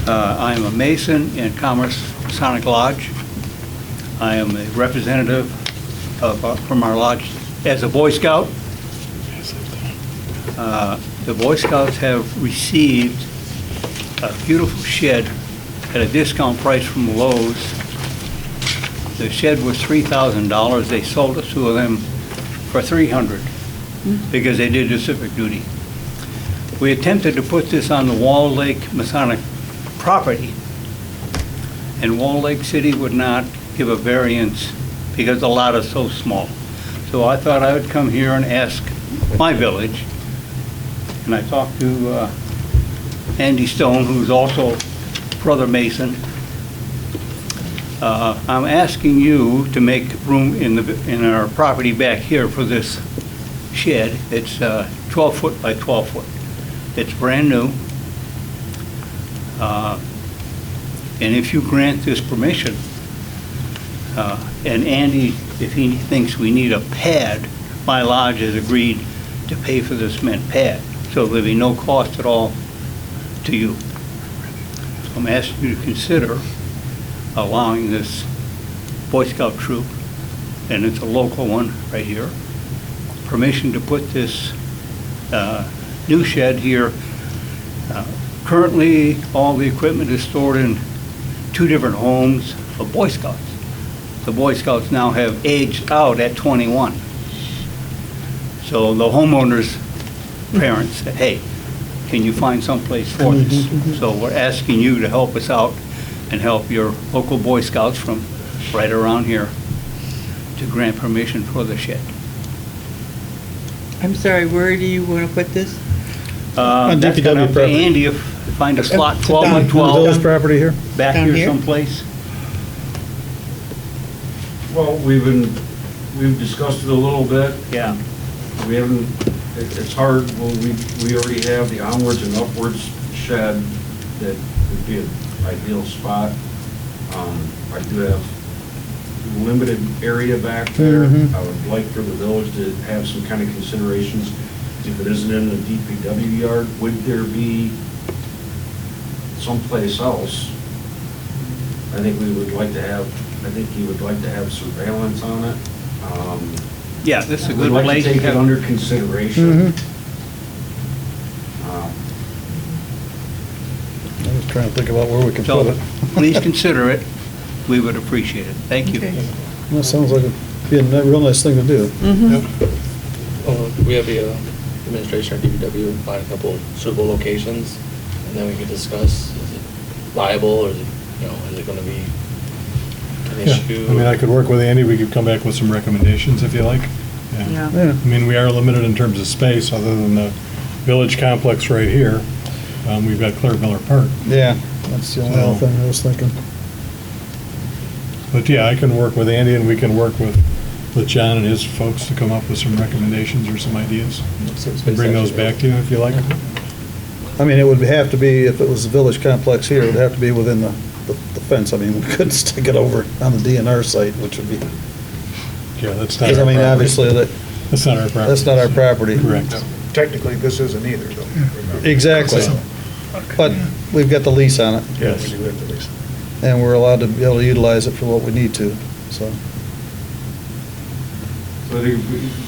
Speaker 13: I'm a Mason in Commerce Masonic Lodge. I am a representative from our lodge as a Boy Scout. The Boy Scouts have received a beautiful shed at a discount price from Lowe's. The shed was $3,000. They sold it to them for $300 because they did the civic duty. We attempted to put this on the Wall Lake Masonic property, and Wall Lake City would not give a variance because the lot is so small. So I thought I would come here and ask my village, and I talked to Andy Stone, who's also Brother Mason. I'm asking you to make room in our property back here for this shed. It's 12 foot by 12 foot. It's brand new. And if you grant this permission, and Andy, if he thinks we need a pad, my lodge has agreed to pay for the cement pad. So there'll be no cost at all to you. So I'm asking you to consider allowing this Boy Scout troop, and it's a local one right here, permission to put this new shed here. Currently, all the equipment is stored in 2 different homes of Boy Scouts. The Boy Scouts now have aged out at 21. So the homeowner's parents said, hey, can you find someplace for this? So we're asking you to help us out and help your local Boy Scouts from right around here to grant permission for the shed.
Speaker 5: I'm sorry, where do you want to put this?
Speaker 3: On
Speaker 13: That's
Speaker 3: DPW
Speaker 13: gonna up to
Speaker 3: property.
Speaker 13: Andy, if find a slot 12 by
Speaker 3: On the
Speaker 13: 12
Speaker 3: village property here?
Speaker 13: back
Speaker 5: Down
Speaker 13: here
Speaker 5: here?
Speaker 13: someplace.
Speaker 8: Well, we've discussed it a little bit.
Speaker 13: Yeah.
Speaker 8: We haven't, it's hard, well, we already have the onwards and upwards shed that would be an ideal spot. I do have limited area back there. I would like for the village to have some kind of considerations. if it isn't in the DPW yard, would there be someplace else? I think he would like to have surveillance on it.
Speaker 13: Yeah, this is a
Speaker 8: We'd
Speaker 13: good
Speaker 8: like to
Speaker 13: place.
Speaker 8: take it under consideration.
Speaker 3: I was trying to think about where we can put
Speaker 13: So
Speaker 3: it.
Speaker 13: please consider it. We would appreciate it. Thank you.
Speaker 3: That sounds like it'd be a real nice thing to do.
Speaker 6: We have the administration or DPW find a couple suitable locations, and then we can discuss, is it viable, or is it, is it gonna be an
Speaker 4: Yeah,
Speaker 6: issue?
Speaker 4: I mean, I could work with Andy, we could come back with some recommendations if you like.
Speaker 5: Yeah.
Speaker 3: Yeah.
Speaker 4: I mean, we are limited in terms of space, other than the village complex right here. We've got Claire Miller Park.
Speaker 3: Yeah, that's the only other thing I was thinking.
Speaker 4: But yeah, I can work with Andy, and we can work with John and his folks to come up with some recommendations or some ideas. And bring those back to you if you like.
Speaker 3: I mean, it would have to be, if it was the village complex here, it would have to be within the fence. I mean, we couldn't stick it over on the DNR site, which would be,
Speaker 4: Yeah, that's not
Speaker 3: because I
Speaker 4: our
Speaker 3: mean,
Speaker 4: property.
Speaker 3: obviously,
Speaker 4: That's not our property.
Speaker 3: that's not our property.
Speaker 4: Correct.
Speaker 12: Technically, this isn't either, though. remember.
Speaker 3: Exactly. But we've got the lease on it,
Speaker 4: Yes.
Speaker 12: We do have the lease.
Speaker 3: and we're allowed to be able to utilize it for what we need to, so.
Speaker 8: So I think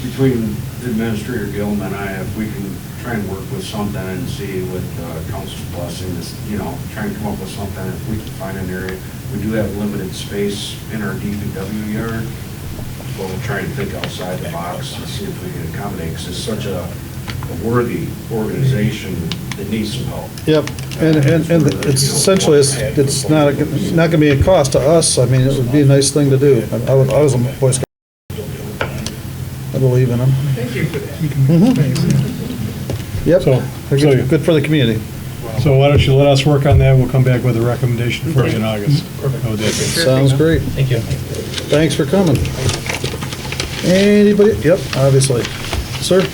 Speaker 8: between Administrator Gillum and I, if we can try and work with something and see with council's blessing, this, try and come up with something, if we can find an area. We do have limited space in our DPW yard, but we'll try and think outside the box and see if we can accommodate, because it's such a worthy organization that needs some help.
Speaker 3: Yep, and it's essentially, it's not gonna be a cost to us. I mean, it would be a nice thing to do. I was a Boy Scout. I believe in them.
Speaker 12: Thank you for that.
Speaker 3: Yep,
Speaker 4: So-
Speaker 3: they're
Speaker 4: so-
Speaker 3: good for the community.
Speaker 4: So why don't you let us work on that, we'll come back with a recommendation for you in August. How would that be?
Speaker 3: Sounds great.
Speaker 6: Thank you.
Speaker 3: Thanks for coming. Anybody? Yep, obviously. Sir?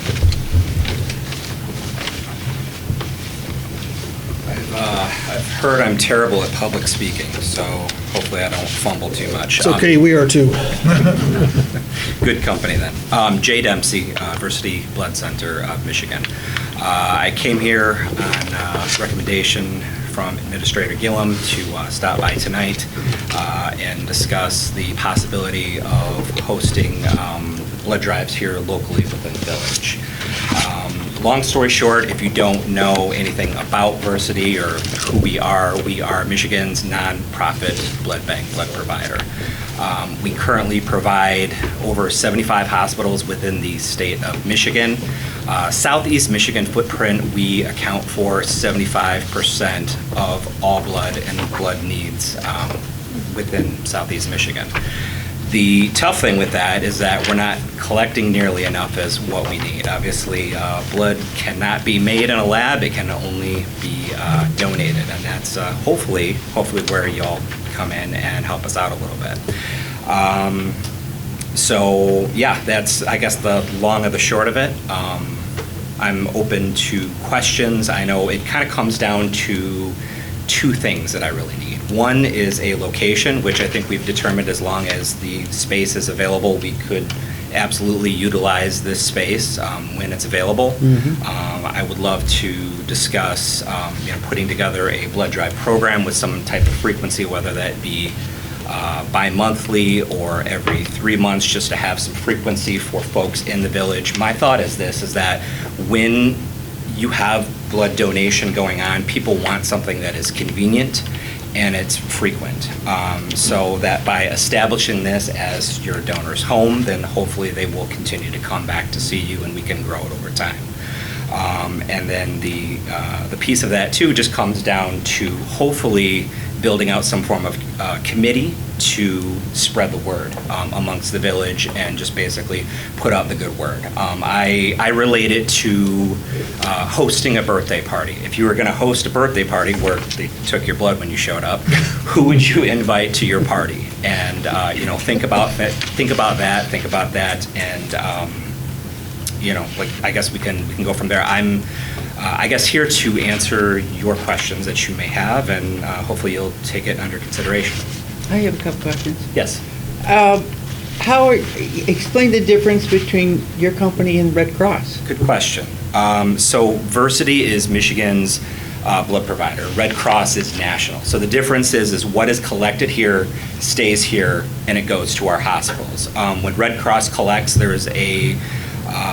Speaker 14: I've heard I'm terrible at public speaking, so hopefully I don't fumble too much.
Speaker 3: It's okay, we are too.
Speaker 14: Good company then. Jay Dempsey, Versity Blood Center of Michigan. I came here on recommendation from Administrator Gillum to stop by tonight and discuss the possibility of hosting blood drives here locally within the village. Long story short, if you don't know anything about Versity or who we are Michigan's nonprofit blood bank, blood provider. We currently provide over 75 hospitals within the state of Michigan. Southeast Michigan footprint, we account for 75% of all blood and blood needs within Southeast Michigan. The tough thing with that is that we're not collecting nearly enough as what we need. Obviously, blood cannot be made in a lab, it can only be donated, and that's hopefully where y'all come in and help us out a little bit. So yeah, that's I guess the long of the short of it. I'm open to questions. I know it kind of comes down to two things that I really need. One is a location, which I think we've determined as long as the space is available, we could absolutely utilize this space when it's available. I would love to discuss putting together a blood drive program with some type of frequency, whether that be bi-monthly or every 3 months, just to have some frequency for folks in the village. My thought is this, is that when you have blood donation going on, people want something that is convenient and it's frequent. So that by establishing this as your donor's home, then hopefully they will continue to come back to see you and we can grow it over time. And then the piece of that too just comes down to hopefully building out some form of committee to spread the word amongst the village and just basically put out the good word. I relate it to hosting a birthday party. If you were going to host a birthday party where they took your blood when you showed up, who would you invite to your party? And think about that, and I guess we can go from there. I'm I guess here to answer your questions that you may have, and hopefully you'll take it under consideration.
Speaker 5: I have a couple questions.
Speaker 14: Yes.
Speaker 5: Explain the difference between your company and Red Cross?
Speaker 14: Good question. So Versity is Michigan's blood provider. Red Cross is national. So the difference is what is collected here stays here and it goes to our hospitals. When Red Cross collects, there is a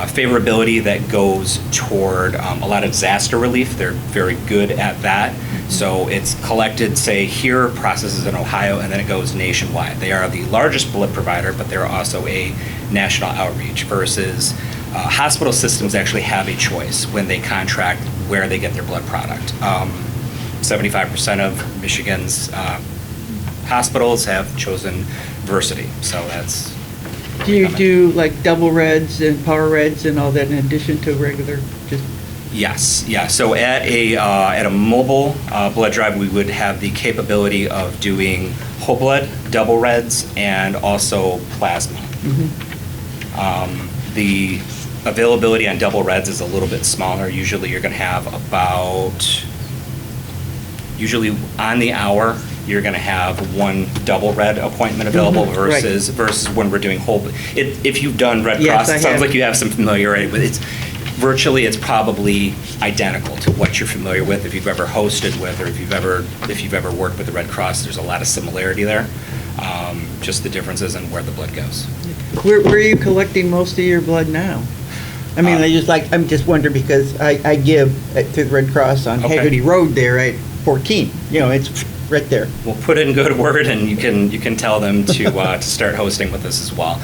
Speaker 14: favorability that goes toward a lot of disaster relief. They're very good at that. So it's collected, say, here, processes in Ohio, and then it goes nationwide. They are the largest blood provider, but they're also a national outreach versus hospital systems actually have a choice when they contract where they get their blood product. 75% of Michigan's hospitals have chosen Versity, so that's.
Speaker 5: Do you do like double reds and power reds and all that in addition to regular, just?
Speaker 14: Yes, yeah. So at a mobile blood drive, we would have the capability of doing whole blood, double reds, and also plasma. The availability on double reds is a little bit smaller. Usually you're going to have usually on the hour, you're going to have one double red appointment available versus when we're doing whole. If you've done Red Cross, it sounds like you have some familiarity with it. Virtually, it's probably identical to what you're familiar with if you've ever hosted with or if you've ever worked with the Red Cross. There's a lot of similarity there. Just the differences in where the blood goes.
Speaker 5: Where are you collecting most of your blood now? I mean, I'm just wondering because I give to the Red Cross on Haggerty Road there at 14. You know, it's right there.
Speaker 14: We'll put in good word, and you can tell them to start hosting with us as well.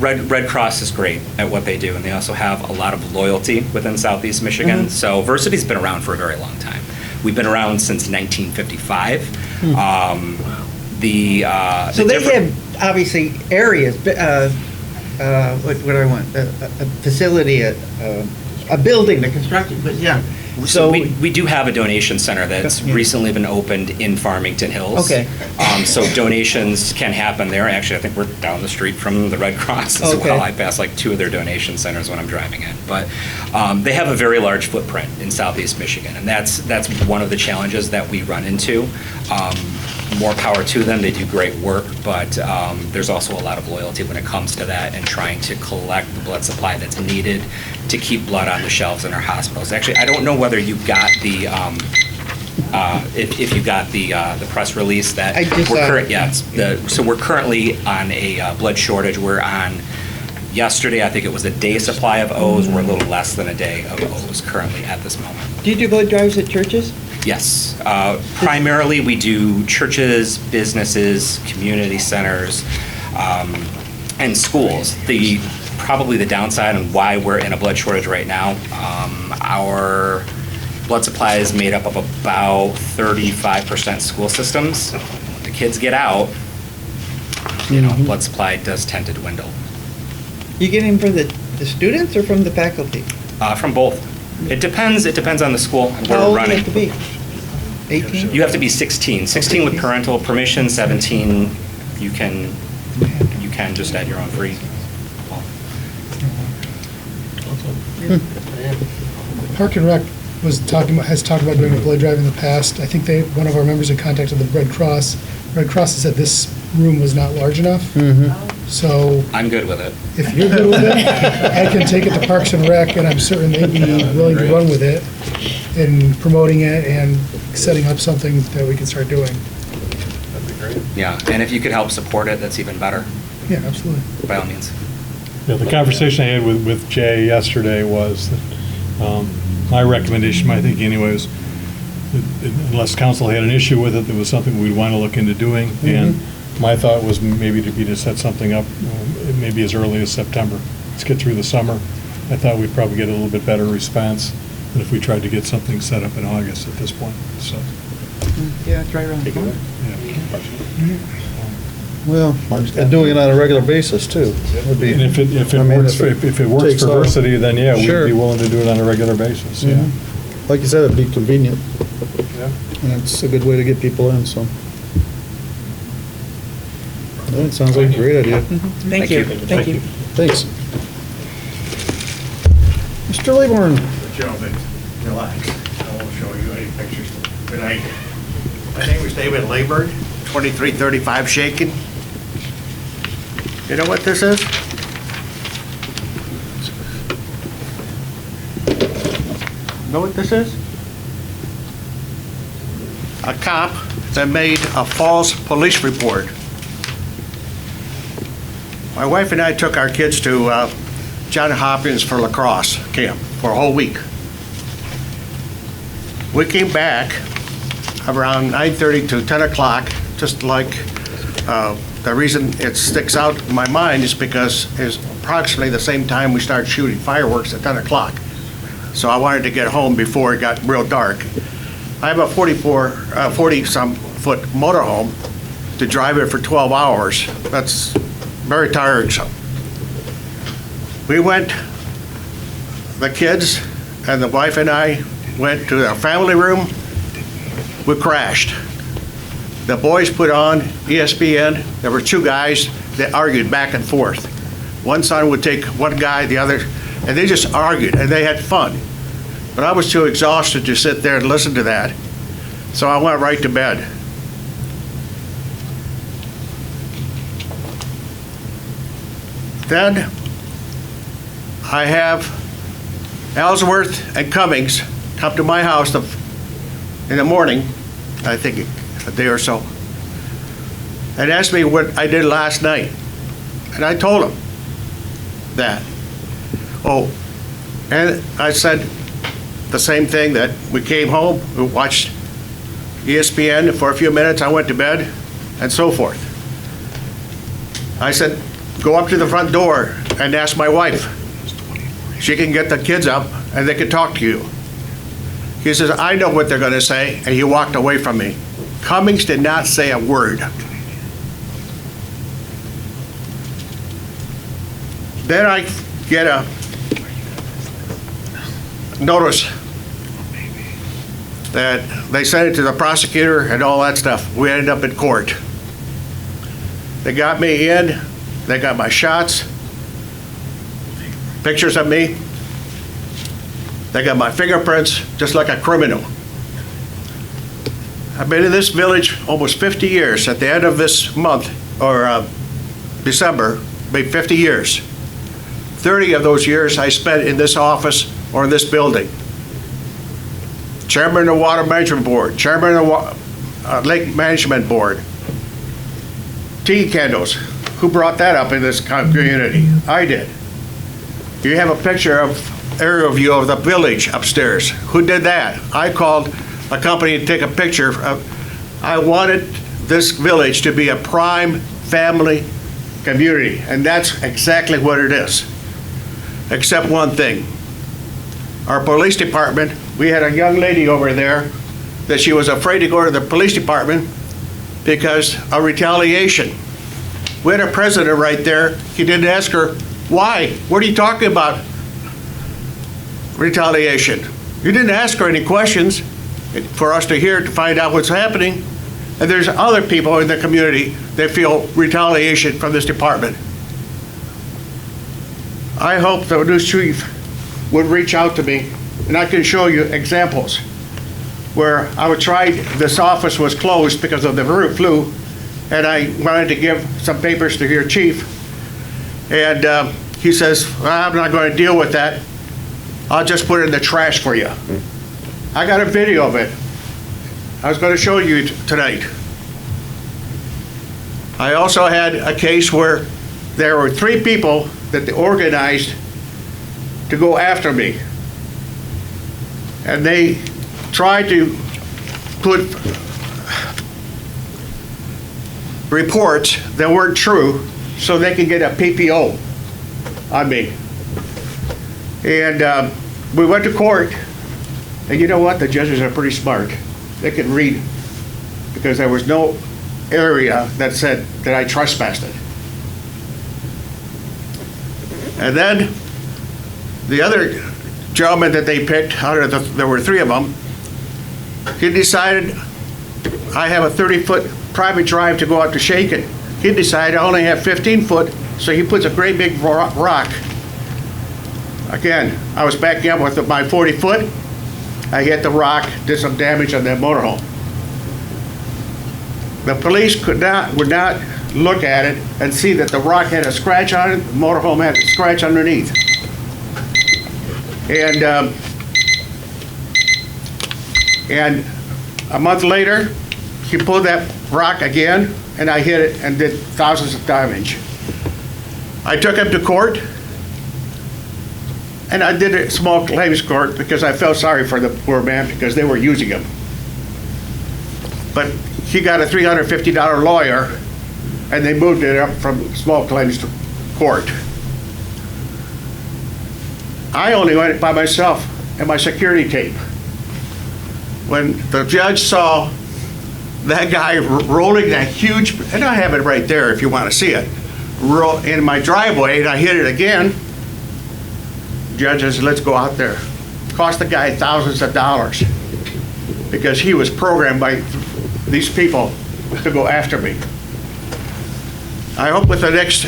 Speaker 14: Red Cross is great at what they do, and they also have a lot of loyalty within Southeast Michigan. So Versity's been around for a very long time. We've been around since 1955. So they have obviously areas.
Speaker 5: What do I want? A facility, a building, the construction, but yeah.
Speaker 14: So we do have a donation center that's recently been opened in Farmington Hills.
Speaker 5: Okay.
Speaker 14: So donations can happen there. Actually, I think we're down the street from the Red Cross as well. I pass like 2 of their donation centers when I'm driving in. But they have a very large footprint in Southeast Michigan, and that's one of the challenges that we run into. More power to them. They do great work, but there's also a lot of loyalty when it comes to that and trying to collect the blood supply that's needed to keep blood on the shelves in our hospitals. Actually, I don't know whether you got the if you got the press release that so we're currently on a blood shortage. We're on yesterday, I think it was a day supply of O's. We're a little less than a day of O's currently at this moment.
Speaker 5: Do you do blood drives at churches?
Speaker 14: Yes. Primarily, we do churches, businesses, community centers, and schools. Probably the downside and why we're in a blood shortage right now, our blood supply is made up of about 35% school systems. When the kids get out, blood supply does tend to dwindle.
Speaker 5: You get in from the students or from the faculty?
Speaker 14: From both. It depends on the school and where
Speaker 5: How
Speaker 14: we're
Speaker 5: old do
Speaker 14: running.
Speaker 5: you have to be? 18?
Speaker 14: You have to be 16. 16 with parental permission, 17 you can just at your own free.
Speaker 1: Park and Rec has talked about doing a blood drive in the past. I think one of our members had contacted the Red Cross. Red Cross has said this room was not large enough. So
Speaker 14: I'm good with it.
Speaker 1: if you're good with it, I can take it to Parks and Rec, and I'm certain they'd be willing to run with it in promoting it and setting up something that we can start doing.
Speaker 2: That'd be great.
Speaker 14: Yeah, and if you could help support it, that's even better,
Speaker 1: Yeah, absolutely.
Speaker 14: by all means.
Speaker 4: Yeah, the conversation I had with Jay yesterday was that my recommendation, my thinking anyway, was unless council had an issue with it, there was something we'd want to look into doing. And my thought was maybe to set something up maybe as early as September. Let's get through the summer. I thought we'd probably get a little bit better response than if we tried to get something set up in August at this point, so.
Speaker 5: Yeah, it's right around the corner.
Speaker 3: Well, and doing it on a regular basis, too. Would be.
Speaker 4: And if it works for Versity, then yeah, we'd be willing to do it on a regular basis, yeah.
Speaker 3: Like you said, it'd be convenient.
Speaker 4: Yeah.
Speaker 3: And it's a good way to get people in, so. Well, it sounds like a great idea.
Speaker 5: Thank you. Thank you.
Speaker 3: Thanks. Mr. Laybourne.
Speaker 15: Gentlemen, relax. I won't show you any pictures. Good night. My name is David Layburn, 2335 Shakin. You know what this is? Know what this is? A cop that made a false police report. My wife and I took our kids to John Hopkins for lacrosse camp for a whole week. We came back around 9:30 to 10 o'clock, just like the reason it sticks out in my mind is because it's approximately the same time we started shooting fireworks at 10 o'clock. So I wanted to get home before it got real dark. I have a 40-some foot motorhome. To drive it for 12 hours, that's very tiresome. We went, the kids and the wife and I went to the family room. We crashed. The boys put on ESPN. There were two guys that argued back and forth. One son would take one guy, the other, and they just argued, and they had fun. But I was too exhausted to sit there and listen to that, so I went right to bed. Then I have Ellsworth and Cummings come to my house in the morning, I think a day or so, and asked me what I did last night. And I told them that. Oh, and I said the same thing, that we came home, we watched ESPN for a few minutes, I went to bed, and so forth. I said, go up to the front door and ask my wife. She can get the kids up and they can talk to you. He says, I know what they're going to say, and he walked away from me. Cummings did not say a word. Then I get a notice that they sent it to the prosecutor and all that stuff. We ended up in court. They got me in, they got my shots, pictures of me. They got my fingerprints, just like a criminal. I've been in this village almost 50 years. At the end of this month, or December, it'll be 50 years. 30 of those years I spent in this office or in this building. Chairman of the Water Management Board, Chairman of the Lake Management Board. Tea candles. Who brought that up in this community? I did. You have a picture of aerial view of the village upstairs. Who did that? I called a company to take a picture of. I wanted this village to be a prime family community, and that's exactly what it is. Except one thing. Our police department, we had a young lady over there that she was afraid to go to the police department because of retaliation. We had a president right there. He didn't ask her, why? What are you talking about? Retaliation. You didn't ask her any questions for us to hear, to find out what's happening. And there's other people in the community that feel retaliation from this department. I hope the new chief would reach out to me, and I can show you examples where I would try, this office was closed because of the flu, and I wanted to give some papers to your chief. And he says, well, I'm not going to deal with that. I'll just put it in the trash for you. I got a video of it. I was going to show you tonight. I also had a case where there were 3 people that they organized to go after me. And they tried to put reports that weren't true so they could get a PPO on me. And we went to court, and you know what? The judges are pretty smart. They can read, because there was no area that said that I trespassed it. And then the other gentleman that they picked, out of there were 3 of them, he decided I have a 30-foot private drive to go out to Shaken. He decided I only have 15 foot, so he puts a great big rock. Again, I was backing up with my 40 foot. I hit the rock, did some damage on that motorhome. The police would not look at it and see that the rock had a scratch on it, the motorhome had a scratch underneath. And a month later, he pulled that rock again, and I hit it and did thousands of damage. I took him to court, and I did a small claims court because I felt sorry for the poor man because they were using him. But he got a $350 lawyer, and they moved it up from small claims to court. I only went by myself and my security tape. When the judge saw that guy rolling that huge, and I have it right there if you want to see it, roll in my driveway, and I hit it again, the judge said, let's go out there. Cost the guy thousands of dollars because he was programmed by these people to go after me. I hope with the next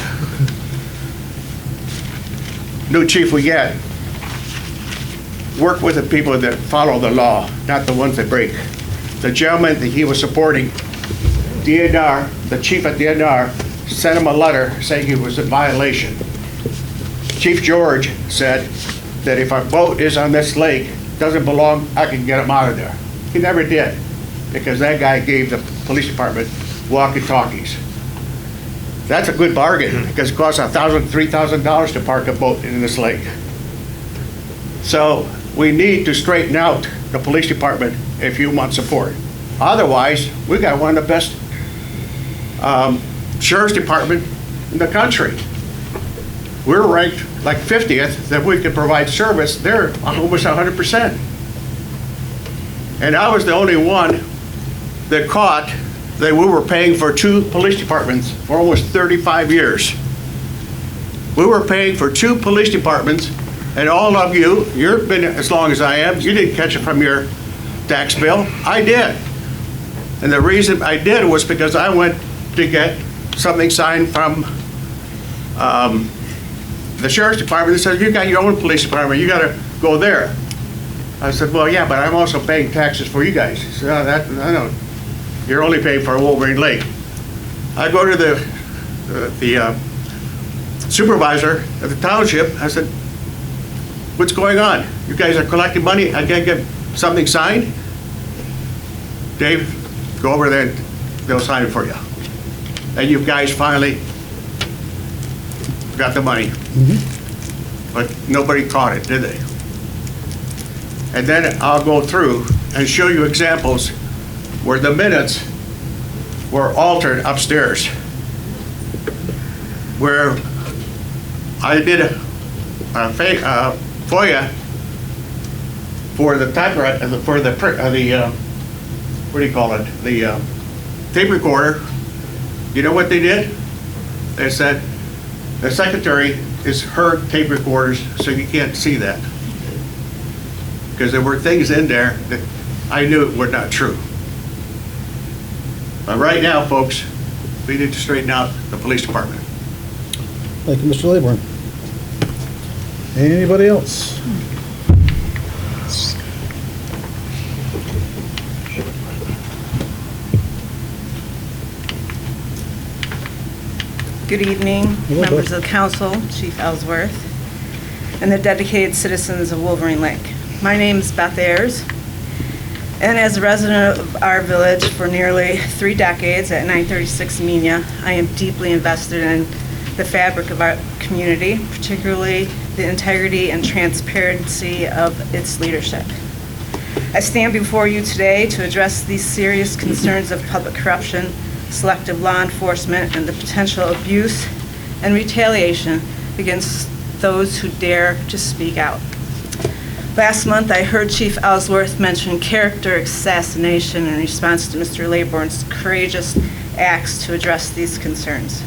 Speaker 15: new chief we get, work with the people that follow the law, not the ones that break. The gentleman that he was supporting, DNR, the chief at DNR, sent him a letter saying he was in violation. Chief George said that if a boat is on this lake, doesn't belong, I can get him out of there. He never did, because that guy gave the police department walkie-talkies. That's a good bargain, because it costs $1,000, $3,000 to park a boat in this lake. So we need to straighten out the police department if you want support. Otherwise, we got one of the best sheriff's department in the country. We're ranked like 50th that we can provide service. They're almost 100%. And I was the only one that caught that we were paying for 2 police departments for almost 35 years. We were paying for 2 police departments, and all of you, you've been as long as I am, you didn't catch it from your tax bill. I did. And the reason I did was because I went to get something signed from the sheriff's department that says, you got your own police department, you got to go there. I said, well, yeah, but I'm also paying taxes for you guys. He said, oh, I know. You're only paying for Wolverine Lake. I go to the supervisor at the township. I said, what's going on? You guys are collecting money. I can't get something signed? Dave, go over there and they'll sign it for you. And you guys finally got the money. But nobody caught it, did they? And then I'll go through and show you examples where the minutes were altered upstairs, where I did a FOIA for the typewriter, for the what do you call it, the tape recorder. You know what they did? They said the secretary is her tape recorders, so you can't see that. Because there were things in there that I knew were not true. But right now, folks, we need to straighten out the police department.
Speaker 3: Thank you, Mr. Laybourne. Anybody else?
Speaker 16: Good evening, members of the council, Chief Ellsworth, and the dedicated citizens of Wolverine Lake. My name is Beth Ayers, and as a resident of our village for nearly 3 decades at 936 Mena, I am deeply invested in the fabric of our community, particularly the integrity and transparency of its leadership. I stand before you today to address these serious concerns of public corruption, selective law enforcement, and the potential abuse and retaliation against those who dare to speak out. Last month, I heard Chief Ellsworth mention character assassination in response to Mr. Laybourne's courageous acts to address these concerns.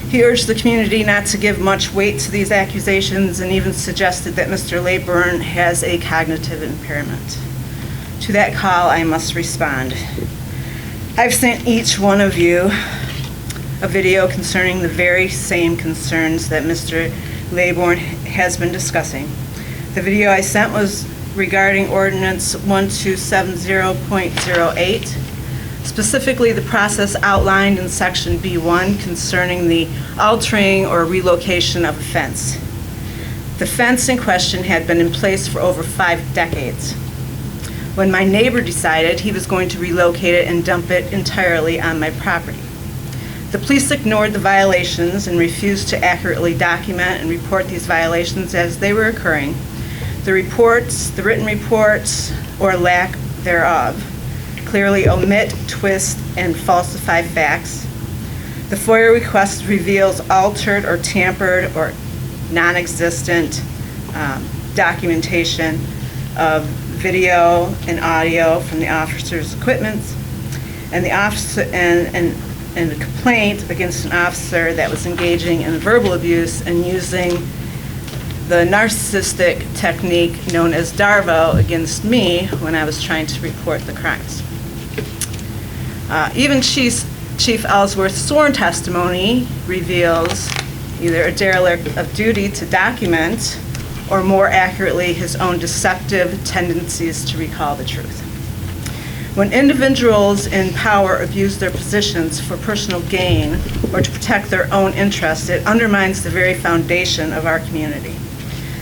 Speaker 16: He urged the community not to give much weight to these accusations and even suggested that Mr. Laybourne has a cognitive impairment. To that call, I must respond. I've sent each one of you a video concerning the very same concerns that Mr. Laybourne has been discussing. The video I sent was regarding Ordinance 1270.08, specifically the process outlined in Section B1 concerning the altering or relocation of a fence. The fence in question had been in place for over 5 decades. When my neighbor decided he was going to relocate it and dump it entirely on my property. The police ignored the violations and refused to accurately document and report these violations as they were occurring. The reports, the written reports, or lack thereof, clearly omit, twist, and falsify facts. The FOIA request reveals altered or tampered or non-existent documentation of video and audio from the officer's equipment, and the officer and a complaint against an officer that was engaging in verbal abuse and using the narcissistic technique known as DARVO against me when I was trying to report the crimes. Even Chief Ellsworth's sworn testimony reveals either a derelict of duty to document, or more accurately, his own deceptive tendencies to recall the truth. When individuals in power abuse their positions for personal gain or to protect their own interests, it undermines the very foundation of our community.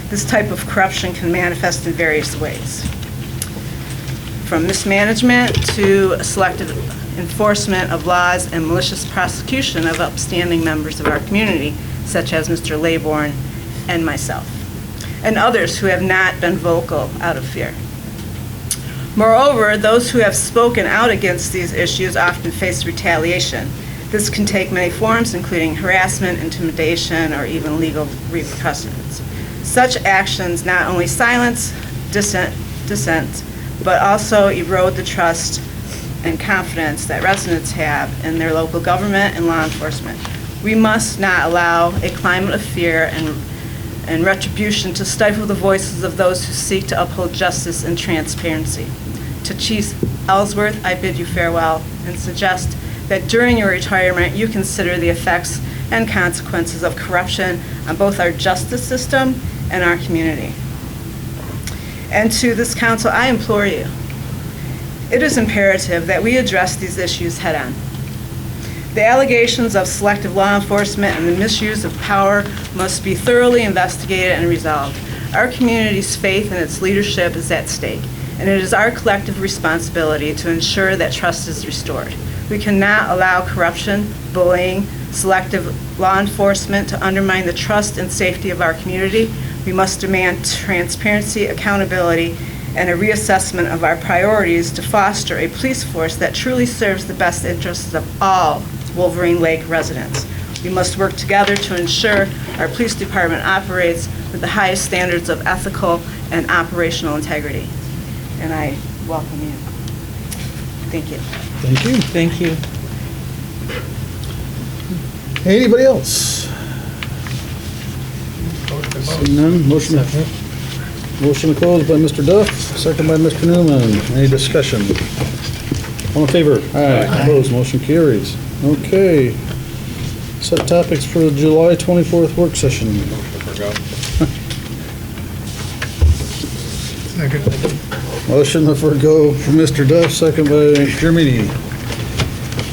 Speaker 16: This type of corruption can manifest in various ways, from mismanagement to selective enforcement of laws and malicious prosecution of upstanding members of our community, such as Mr. Laybourne and myself, and others who have not been vocal out of fear. Moreover, those who have spoken out against these issues often face retaliation. This can take many forms, including harassment, intimidation, or even legal repercussions. Such actions not only silence dissent, but also erode the trust and confidence that residents have in their local government and law enforcement. We must not allow a climate of fear and retribution to stifle the voices of those who seek to uphold justice and transparency. To Chief Ellsworth, I bid you farewell and suggest that during your retirement, you consider the effects and consequences of corruption on both our justice system and our community. And to this council, I implore you, it is imperative that we address these issues head-on. The allegations of selective law enforcement and the misuse of power must be thoroughly investigated and resolved. Our community's faith in its leadership is at stake, and it is our collective responsibility to ensure that trust is restored. We cannot allow corruption, bullying, selective law enforcement to undermine the trust and safety of our community. We must demand transparency, accountability, and a reassessment of our priorities to foster a police force that truly serves the best interests of all Wolverine Lake residents. We must work together to ensure our police department operates with the highest standards of ethical and operational integrity. And I welcome you. Thank you.
Speaker 3: Thank you.
Speaker 5: Thank you.
Speaker 3: Anybody else? Seeing none, motion to close by Mr. Duff, second by Mr. Newman. Any discussion? All in favor? Aye. Opposed, motion carries. Okay. Set topics for the July 24th work session. Motion to forego from Mr. Duff, second by Jeremy.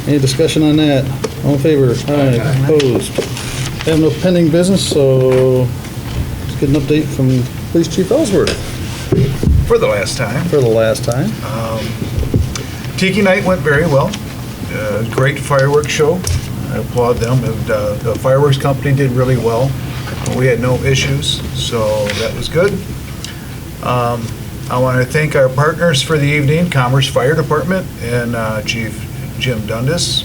Speaker 3: Any discussion on that? All in favor? Aye. Opposed? Have no pending business, so let's get an update from Police Chief Ellsworth.
Speaker 17: For the last time.
Speaker 3: For the last time.
Speaker 17: Tiki Night went very well. Great fireworks show. I applaud them. And, the fireworks company did really well. We had no issues, so that was good. I want to thank our partners for the evening, Commerce Fire Department and Chief Jim Dundas,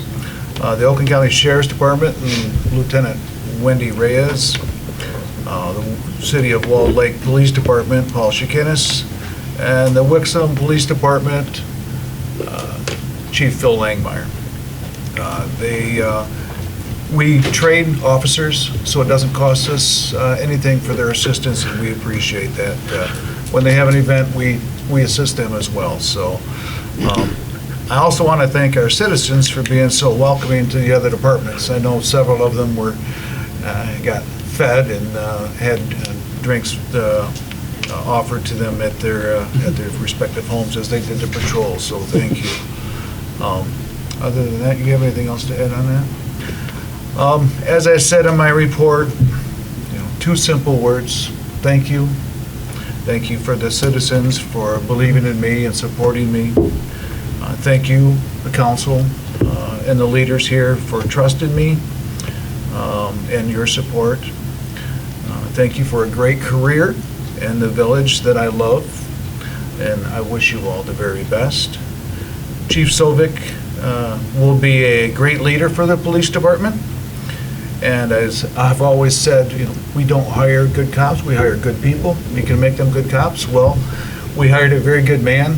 Speaker 17: the Oakland County Sheriff's Department and Lieutenant Wendy Reyes, the City of Walled Lake Police Department, Paul Shikinis, and the Wixom Police Department, Chief Phil Langmeyer. We train officers, so it doesn't cost us anything for their assistance, and we appreciate that. When they have an event, we assist them as well. So I also want to thank our citizens for being so welcoming to the other departments. I know several of them got fed and had drinks offered to them at their respective homes as they did the patrol. So thank you. Other than that, you have anything else to add on that? As I said in my report, 2 simple words: thank you. Thank you for the citizens for believing in me and supporting me. Thank you, the council, and the leaders here for trusting me and your support. Thank you for a great career in the village that I love, and I wish you all the very best. Chief Sovic will be a great leader for the police department. And as I've always said, we don't hire good cops, we hire good people. We can make them good cops. Well, we hired a very good man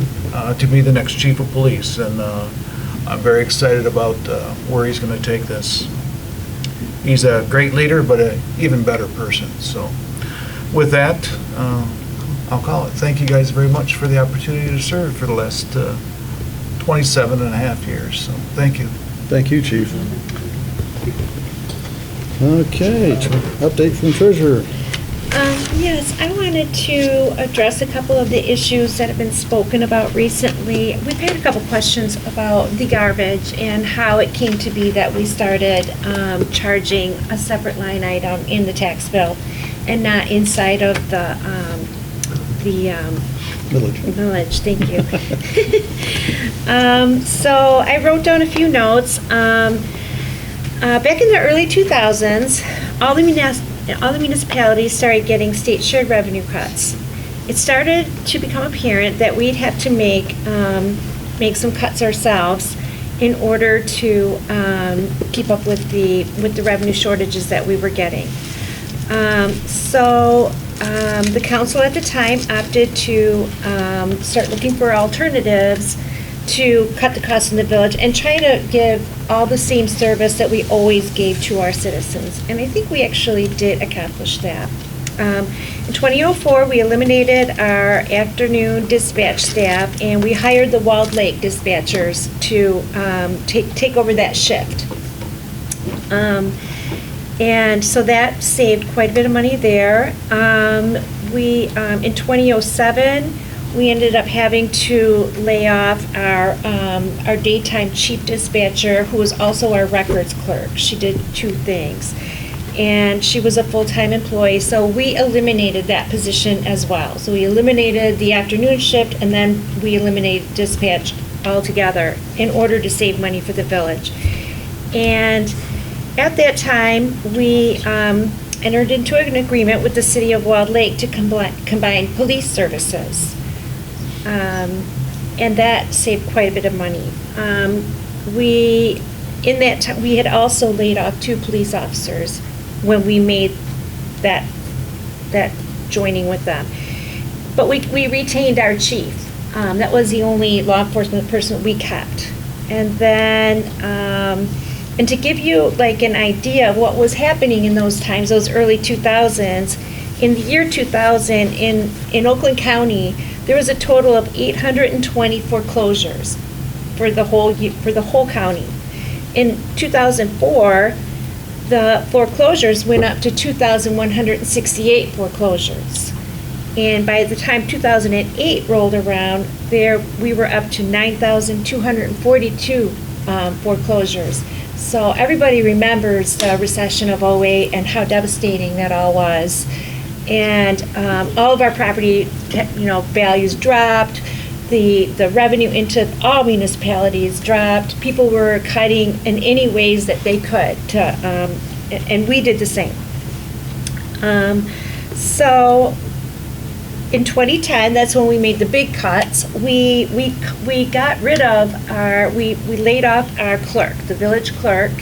Speaker 17: to be the next chief of police, and I'm very excited about where he's going to take this. He's a great leader, but an even better person. So with that, I'll call it. Thank you guys very much for the opportunity to serve for the last 27 and a half years. So thank you.
Speaker 3: Thank you, Chief. Okay, update from Treasurer.
Speaker 18: Yes, I wanted to address a couple of the issues that have been spoken about recently. We've had a couple questions about the garbage and how it came to be that we started charging a separate line item in the tax bill and not inside of the village. Thank you. So I wrote down a few notes. Back in the early 2000s, all the municipalities started getting state shared revenue cuts. It started to become apparent that we'd have to make some cuts ourselves in order to keep up with the revenue shortages that we were getting. So the council at the time opted to start looking for alternatives to cut the costs in the village and try to give all the same service that we always gave to our citizens. And I think we actually did accomplish that. In 2004, we eliminated our afternoon dispatch staff and we hired the Walled Lake dispatchers to take over that shift. And so that saved quite a bit of money there. In 2007, we ended up having to lay off our daytime chief dispatcher, who was also our records clerk. She did two things. And she was a full-time employee, so we eliminated that position as well. So we eliminated the afternoon shift, and then we eliminated dispatch altogether in order to save money for the village. And at that time, we entered into an agreement with the city of Walled Lake to combine police services. And that saved quite a bit of money. We had also laid off 2 police officers when we made that joining with them. But we retained our chief. That was the only law enforcement person we kept. And then, and to give you like an idea of what was happening in those times, those early 2000s, in the year 2000 in Oakland County, there was a total of 820 foreclosures for the whole county. In 2004, the foreclosures went up to 2,168 foreclosures. And by the time 2008 rolled around, we were up to 9,242 foreclosures. So everybody remembers the recession of '08 and how devastating that all was. And all of our property, values dropped. The revenue into all municipalities dropped. People were cutting in any ways that they could, and we did the same. So in 2010, that's when we made the big cuts. We got rid of we laid off our clerk, the village clerk,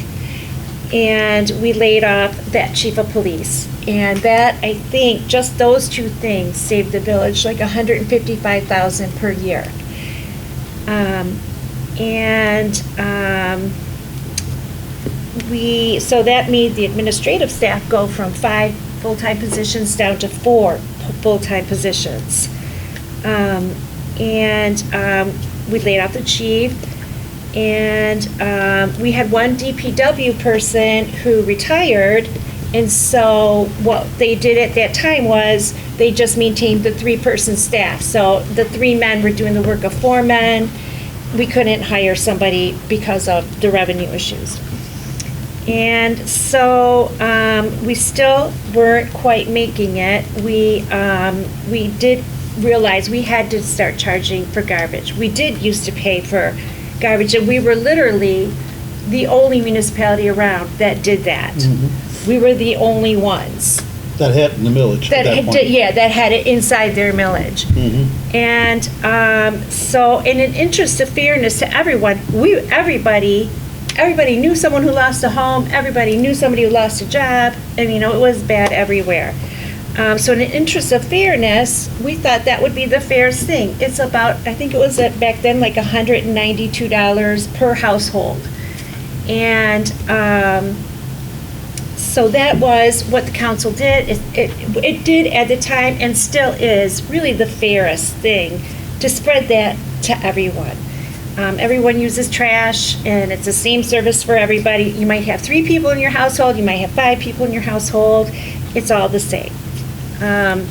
Speaker 18: and we laid off that chief of police. And that, I think, just those 2 things saved the village like $155,000 per year. So that made the administrative staff go from 5 full-time positions down to 4 full-time positions. We laid off the chief. And we had one DPW person who retired, and so what they did at that time was they just maintained the 3-person staff. So the 3 men were doing the work of 4 men. We couldn't hire somebody because of the revenue issues. And so we still weren't quite making it. We did realize we had to start charging for garbage. We did used to pay for garbage, and we were literally the only municipality around that did that. We were the only ones.
Speaker 3: That had in the millage at that point.
Speaker 18: Yeah, that had it inside their millage. And so in an interest of fairness to everyone, everybody knew someone who lost a home, everybody knew somebody who lost a job, and it was bad everywhere. So in an interest of fairness, we thought that would be the fairest thing. It's about, I think it was back then like $192 per household. And so that was what the council did. It did at the time and still is really the fairest thing to spread that to everyone. Everyone uses trash, and it's the same service for everybody. You might have 3 people in your household, you might have 5 people in your household. It's all the same. I'm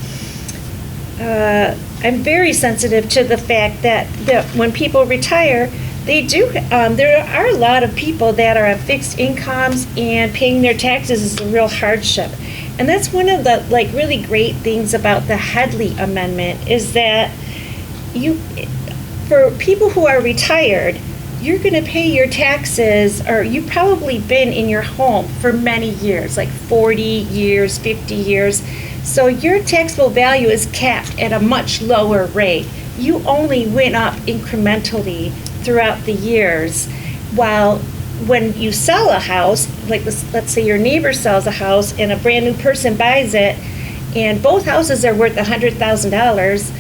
Speaker 18: very sensitive to the fact that when people retire, there are a lot of people that are on fixed incomes, and paying their taxes is a real hardship. And that's one of the really great things about the Headley Amendment is that for people who are retired, you're going to pay your taxes, or you've probably been in your home for many years, like 40 years, 50 years. So your taxable value is capped at a much lower rate. You only went up incrementally throughout the years, while when you sell a house, like let's say your neighbor sells a house and a brand new person buys it, and both houses are worth $100,000,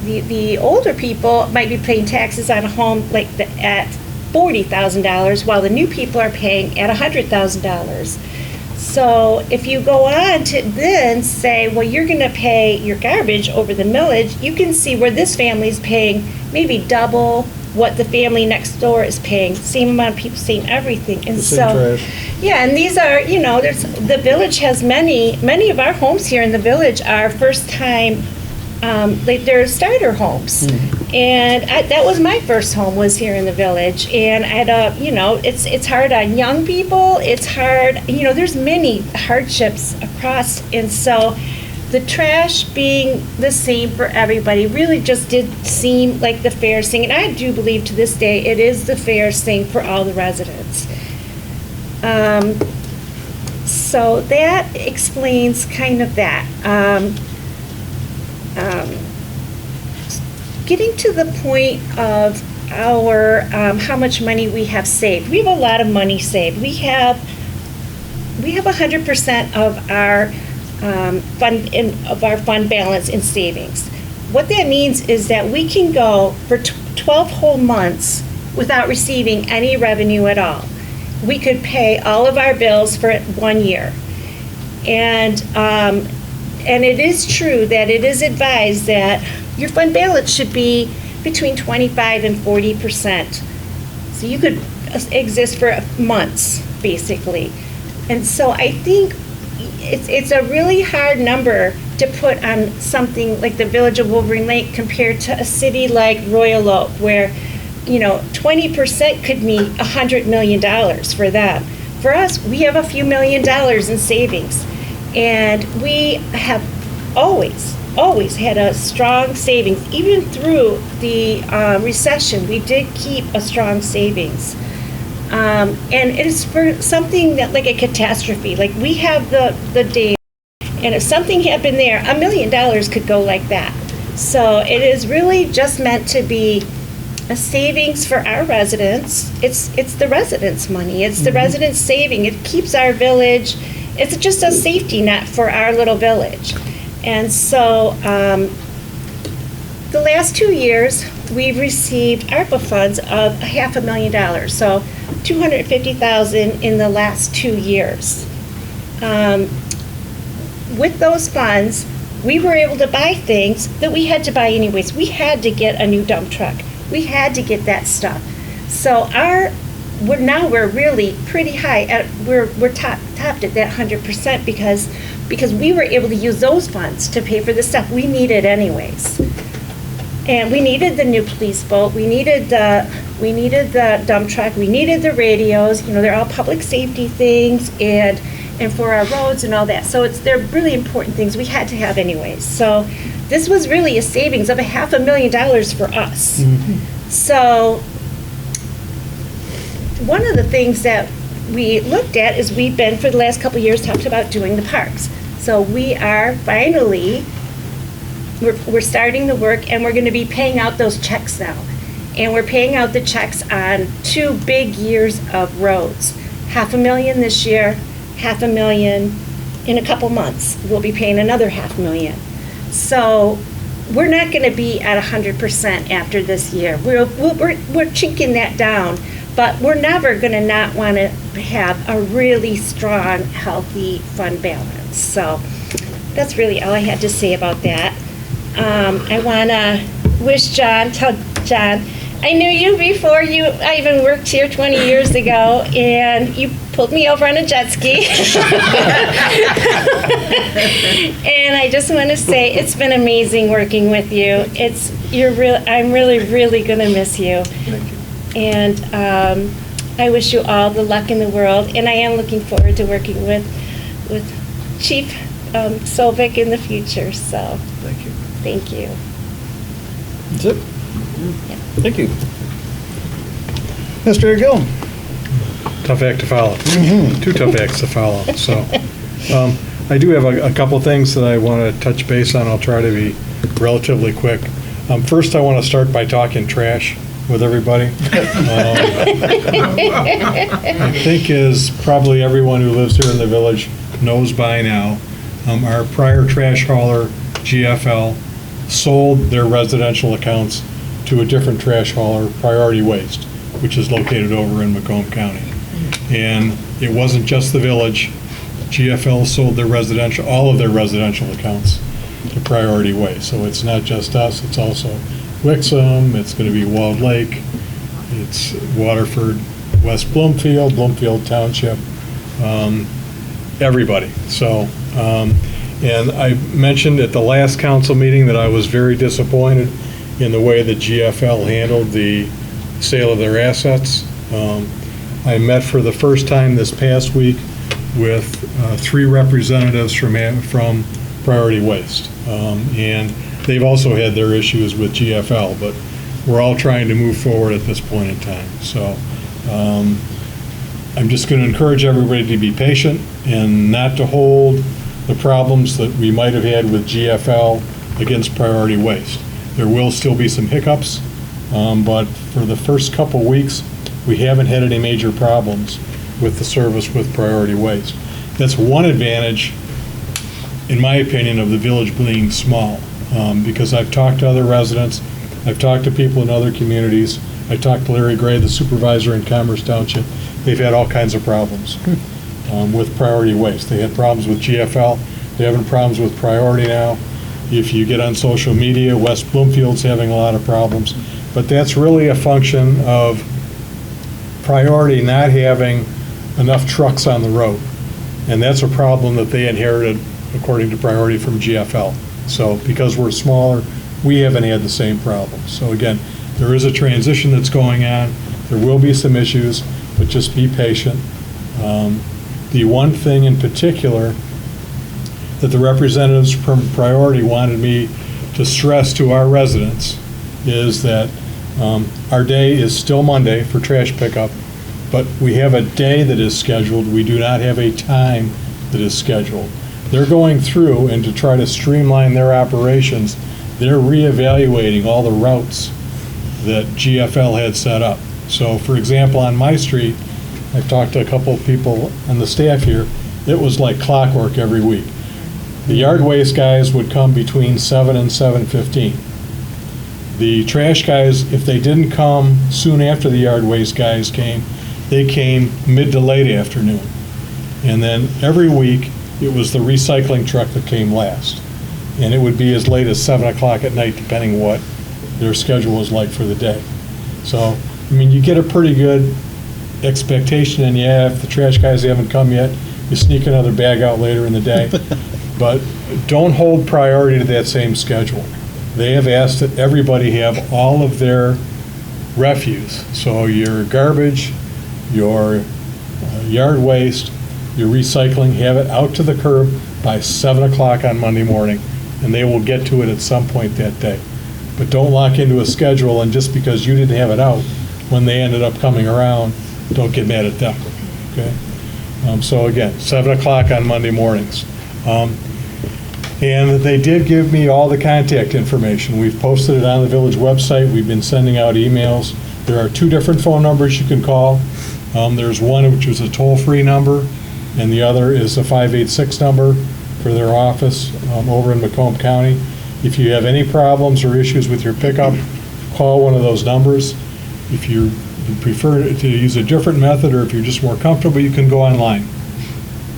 Speaker 18: the older people might be paying taxes on a home at $40,000, while the new people are paying at $100,000. So if you go on to then say, well, you're going to pay your garbage over the millage, you can see where this family's paying maybe double what the family next door is paying. Same amount of people, same everything. And so, yeah, and these are, the village has many of our homes here in the village are first time, they're starter homes. And that was my first home, was here in the village. And I had it's hard on young people. It's hard, there's many hardships across. And so the trash being the same for everybody really just did seem like the fairest thing. And I do believe to this day it is the fairest thing for all the residents. So that explains kind of that. Getting to the point of our how much money we have saved. We have a lot of money saved. We have 100% of our fund balance in savings. What that means is that we can go for 12 whole months without receiving any revenue at all. We could pay all of our bills for 1 year. And it is true that it is advised that your fund balance should be between 25 and 40%. So you could exist for months, basically. And so I think it's a really hard number to put on something like the Village of Wolverine Lake compared to a city like Royal Oak, where 20% could mean $100 million for them. For us, we have a few $1 million in savings, and we have always had a strong savings. Even through the recession, we did keep a strong savings. And it is for something that, like a catastrophe, like we have the data, and if something happened there, $1 million could go like that. So it is really just meant to be a savings for our residents. It's the residents' money. It's the residents' saving. It keeps our village. It's just a safety net for our little village. And so the last 2 years, we've received ARPA funds of $500,000. So $250,000 in the last 2 years. With those funds, we were able to buy things that we had to buy anyways. We had to get a new dump truck. We had to get that stuff. So we're really pretty high. We're topped at that 100% because we were able to use those funds to pay for the stuff we needed anyways. And we needed the new police boat. We needed We needed the dump truck, we needed the radios, you know, they're all public safety things and for our roads and all that. So they're really important things we had to have anyways. So this was really a savings of $500,000 for us. So one of the things that we looked at is we've been, for the last couple of years, talked about doing the parks. So we are finally, we're starting the work and we're gonna be paying out those checks now. And we're paying out the checks on 2 big years of roads. $500,000 this year, $500,000 in a couple months. We'll be paying another $500,000. So we're not gonna be at 100% after this year. We're chinking that down, but we're never gonna not wanna have a really strong, healthy fund balance. So that's really all I had to say about that. I wanna wish tell John, I knew you before I even worked here 20 years ago, and you pulled me over on a jet ski. And I just want to say it's been amazing working with you. I'm really, really going to miss you.
Speaker 17: Thank you.
Speaker 18: And I wish you all the luck in the world, and I am looking forward to working with Chief Solvik in the future. So
Speaker 17: Thank you.
Speaker 18: thank you.
Speaker 3: That's it? Thank you. Mr. Gill.
Speaker 4: Tough act to follow. Two tough acts to follow. So, I do have a couple things that I want to touch base on. I'll try to be relatively quick. First, I want to start by talking trash with everybody. I think as probably everyone who lives here in the village knows by now, our prior trash hauler, GFL, sold their residential accounts to a different trash hauler, Priority Waste, which is located over in Macomb County. And it wasn't just the village. GFL sold their all of their residential accounts to Priority Waste. So it's not just us, it's also Wixom, it's going to be Walled Lake, it's Waterford, West Bloomfield, Bloomfield Township, everybody. So, and I mentioned at the last council meeting that I was very disappointed in the way that GFL handled the sale of their assets. I met for the first time this past week with 3 representatives from Priority Waste. And they've also had their issues with GFL, but we're all trying to move forward at this point in time. So I'm just going to encourage everybody to be patient and not to hold the problems that we might have had with GFL against Priority Waste. There will still be some hiccups, but for the first couple weeks, we haven't had any major problems with the service with Priority Waste. That's one advantage, in my opinion, of the village being small, because I've talked to other residents, I've talked to people in other communities, I talked to Larry Gray, the supervisor in Commerce Township. They've had all kinds of problems with Priority Waste. They had problems with GFL, they're having problems with Priority now. If you get on social media, West Bloomfield's having a lot of problems. But that's really a function of Priority not having enough trucks on the road. And that's a problem that they inherited, according to Priority, from GFL. So because we're smaller, we haven't had the same problems. So again, there is a transition that's going on. There will be some issues, but just be patient. The one thing in particular that the representatives from Priority wanted me to stress to our residents is that our day is still Monday for trash pickup, but we have a day that is scheduled. We do not have a time that is scheduled. They're going through, and to try to streamline their operations, they're reevaluating all the routes that GFL had set up. So for example, on my street, I've talked to a couple of people on the staff here, it was like clockwork every week. The yard waste guys would come between 7 and 7:15. The trash guys, if they didn't come soon after the yard waste guys came, they came mid to late afternoon. And then every week, it was the recycling truck that came last. And it would be as late as 7 o'clock at night, depending what their schedule was like for the day. So, I mean, you get a pretty good expectation, and yeah, if the trash guys haven't come yet, you sneak another bag out later in the day. But don't hold Priority to that same schedule. They have asked that everybody have all of their refuse. So your garbage, your yard waste, your recycling, have it out to the curb by 7 o'clock on Monday morning, and they will get to it at some point that day. But don't lock into a schedule, and just because you didn't have it out when they ended up coming around, don't get mad at them, okay? So again, 7 o'clock on Monday mornings. And they did give me all the contact information. We've posted it on the village website. We've been sending out emails. There are 2 different phone numbers you can call. There's one which is a toll-free number, and the other is a 586 number for their office over in Macomb County. If you have any problems or issues with your pickup, call one of those numbers. If you prefer to use a different method, or if you're just more comfortable, you can go online.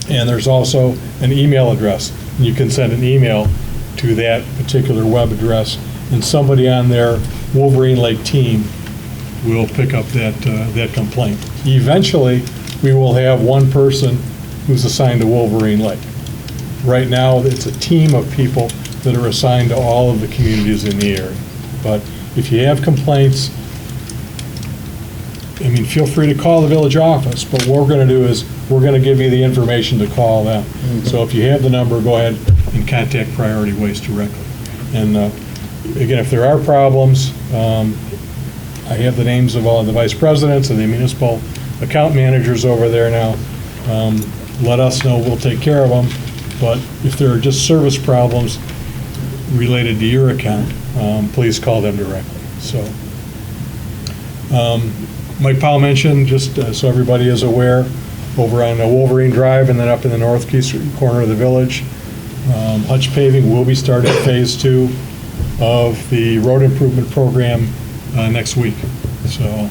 Speaker 4: And there's also an email address. You can send an email to that particular web address, and somebody on their Wolverine Lake team will pick up that complaint. Eventually, we will have one person who's assigned to Wolverine Lake. Right now, it's a team of people that are assigned to all of the communities in the area. But if you have complaints, I mean, feel free to call the village office, but what we're going to do is we're going to give you the information to call them. So if you have the number, go ahead and contact Priority Waste directly. And again, if there are problems, I have the names of all the vice presidents and the municipal account managers over there now. Let us know, we'll take care of them. But if there are just service problems related to your account, please call them directly. So, Mike Powell mentioned, just so everybody is aware, over on Wolverine Drive and then up in the northeast corner of the village, Hutch Paving will be starting phase 2 of the road improvement program next week. So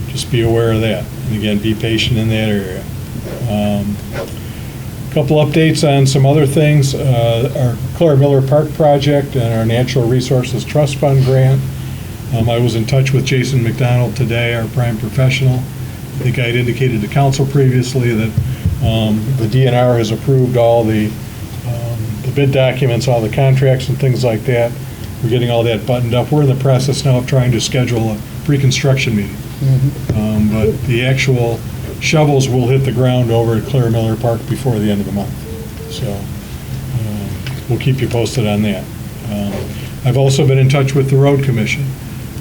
Speaker 4: just be aware of that. And again, be patient in that area. Couple updates on some other things. Our Claire Miller Park project and our Natural Resources Trust Fund grant. I was in touch with Jason McDonald today, our prime professional. I think I had indicated to council previously that the DNR has approved all the bid documents, all the contracts and things like that. We're getting all that buttoned up. We're in the process now of trying to schedule a pre-construction meeting. But the actual shovels will hit the ground over at Claire Miller Park before the end of the month. So we'll keep you posted on that. I've also been in touch with the road commission.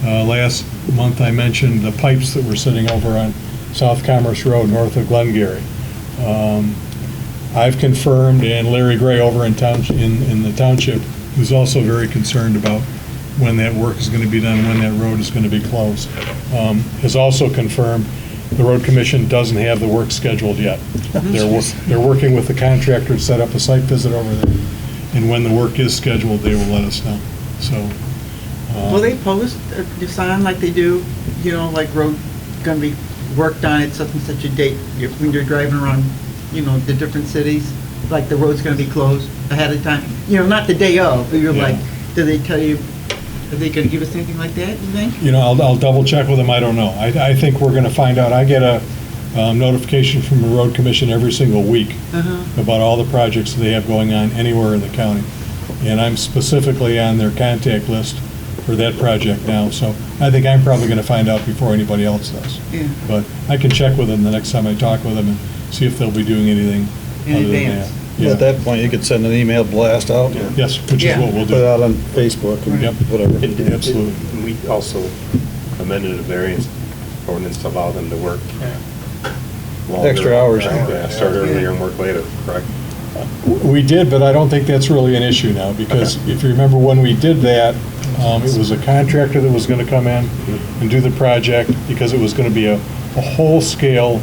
Speaker 4: Last month I mentioned the pipes that were sitting over on South Commerce Road north of Glengarry. I've confirmed, and Larry Gray over in the township, who's also very concerned about when that work is going to be done and when that road is going to be closed, has also confirmed the road commission doesn't have the work scheduled yet. They're working with the contractor to set up a site visit over there, and when the work is scheduled, they will let us know. So.
Speaker 5: Will they post a sign like they do, like road gonna be worked on at such and such a date, when you're driving around, the different cities, like the road's gonna be closed ahead of time? Not the day of, but you're like, do they tell you, are they gonna give us anything like that, you think?
Speaker 4: I'll double check with them, I don't know. I think we're gonna find out. I get a notification from the road commission every single week about all the projects they have going on anywhere in the county. And I'm specifically on their contact list for that project now, so I think I'm probably going to find out before anybody else does.
Speaker 5: Yeah.
Speaker 4: But I can check with them the next time I talk with them and see if they'll be doing anything other than that.
Speaker 3: Yeah. At that point, you could send an email blast out.
Speaker 4: Yes, which is what we'll do.
Speaker 3: Put it out on Facebook and whatever.
Speaker 4: Absolutely.
Speaker 7: We also amended a variance ordinance to allow them to work longer.
Speaker 3: Extra hours.
Speaker 7: Yeah, start earlier and work later, correct?
Speaker 4: We did, but I don't think that's really an issue now, because if you remember when we did that, it was a contractor that was going to come in and do the project, because it was going to be a whole-scale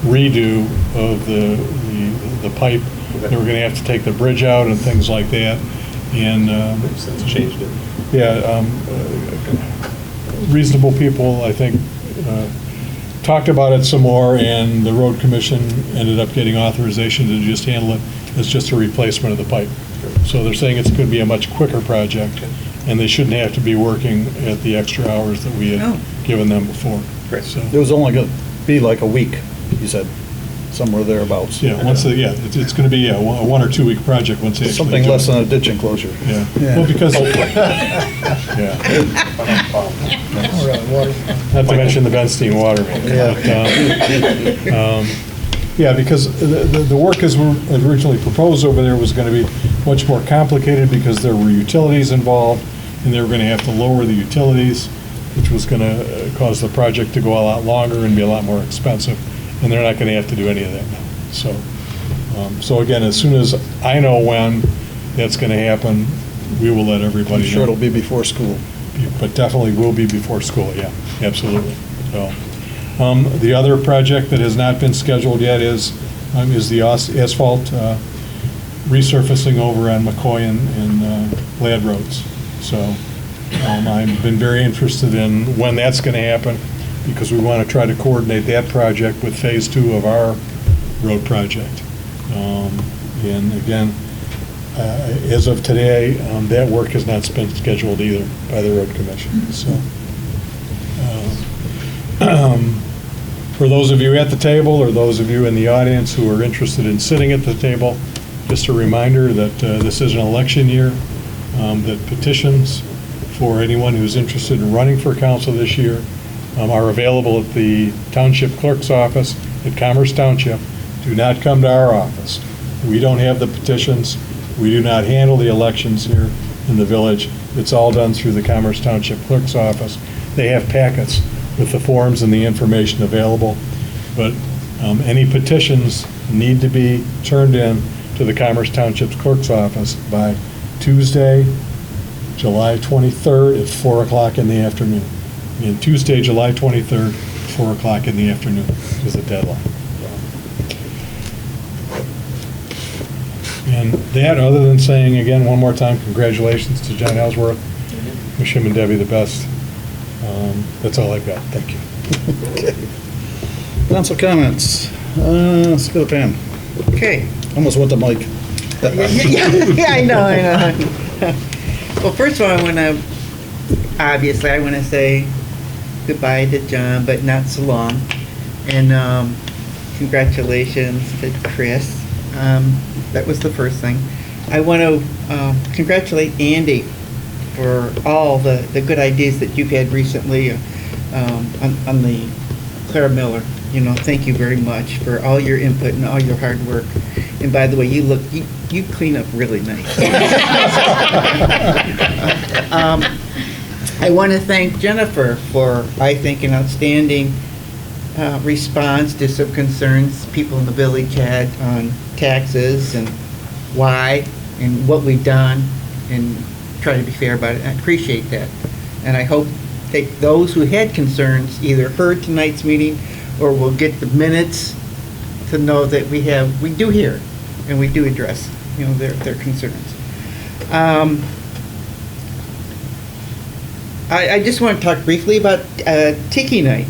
Speaker 4: redo of the pipe. They were going to have to take the bridge out and things like that. And
Speaker 7: since changed it.
Speaker 4: Yeah, reasonable people, I think, talked about it some more, and the road commission ended up getting authorization to just handle it as just a replacement of the pipe. So they're saying it's going to be a much quicker project, and they shouldn't have to be working at the extra hours that we had given them before.
Speaker 3: So it was only going to be like a week, you said? somewhere thereabouts.
Speaker 4: Yeah, it's going to be a 1 or 2 week project once they actually
Speaker 3: Something
Speaker 4: do
Speaker 3: less
Speaker 4: it.
Speaker 3: than a ditch enclosure.
Speaker 4: Yeah,
Speaker 3: Yeah.
Speaker 4: well, because, yeah, not to mention the Benstein water main. Yeah, because the work as originally proposed over there was going to be much more complicated because there were utilities involved, and they were going to have to lower the utilities, which was going to cause the project to go a lot longer and be a lot more expensive, and they're not going to have to do any of that now. So again, as soon as I know when that's going to happen, we will let everybody
Speaker 3: I'm
Speaker 4: know.
Speaker 3: sure it'll be before school.
Speaker 4: But definitely will be before school, yeah, absolutely. So, the other project that has not been scheduled yet is the asphalt resurfacing over on McCoy and Ladd Roads. So, I've been very interested in when that's going to happen, because we want to try to coordinate that project with Phase 2 of our road project. And again, as of today, that work has not been scheduled either by the road commission, so. For those of you at the table, or those of you in the audience who are interested in sitting at the table, just a reminder that this is an election year, that petitions for anyone who's interested in running for council this year are available at the township clerk's office at Commerce Township. Do not come to our office. We don't have the petitions. We do not handle the elections here in the village. It's all done through the Commerce Township clerk's office. They have packets with the forms and the information available, but any petitions need to be turned in to the Commerce Township's clerk's office by Tuesday, July 23rd at 4 o'clock in the afternoon. And Tuesday, July 23rd, 4 o'clock in the afternoon is the deadline. And that, other than saying again one more time, congratulations to John Ellsworth. Wish him and Debbie the best. That's all I've got. Thank you.
Speaker 3: Okay. Council comments. Let's go to Pam.
Speaker 5: Okay.
Speaker 3: Almost went to Mike.
Speaker 5: Yeah, I know. Well, first of all, obviously, I want to say goodbye to John, but not so long. And congratulations to Chris. That was the first thing. I want to congratulate Andy for all the good ideas that you've had recently on the Clara Miller. You know, thank you very much for all your input and all your hard work. And by the way, you clean up really nice. I want to thank Jennifer for, I think, an outstanding response to some concerns people in the village had on taxes and why and what we've done, and try to be fair about it. I appreciate that. And I hope that those who had concerns either heard tonight's meeting or will get the minutes to know that we do hear and we do address, you know, their concerns. I just want to talk briefly about Tiki Night.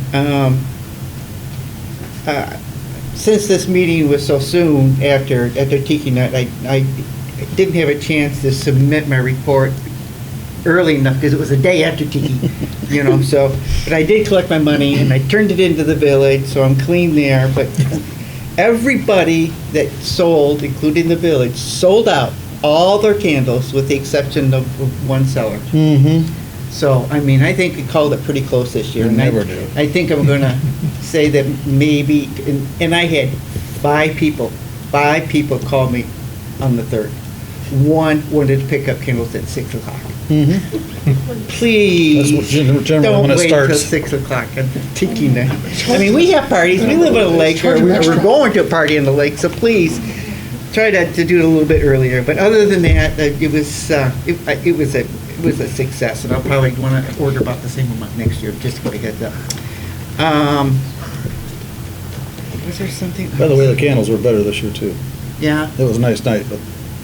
Speaker 5: Since this meeting was so soon after Tiki Night, I didn't have a chance to submit my report early enough because it was a day after Tiki, you know. So, but I did collect my money and I turned it into the village, so I'm clean there. But everybody that sold, including the village, sold out all their candles with the exception of one seller.
Speaker 3: Mm-hmm.
Speaker 5: So, I mean, I think we called it pretty close this year.
Speaker 3: You
Speaker 5: and
Speaker 3: never do.
Speaker 5: I think I'm going to say that maybe, and I had five people call me on the 3rd. One wanted to pick up candles at 6 o'clock.
Speaker 3: Mm-hmm.
Speaker 5: Please,
Speaker 3: That's generally
Speaker 5: don't
Speaker 3: when it
Speaker 5: wait till
Speaker 3: starts.
Speaker 5: 6 o'clock on Tiki Night. I mean, we have parties, we live on a lake, or we're going to a party on the lake, so please, try to do it a little bit earlier. But other than that, it was a success, and I'll probably want to order about the same amount next year, just to give a heads up. Was there something?
Speaker 3: By the way, the candles were better this year too.
Speaker 5: Yeah.
Speaker 3: It was a nice night, but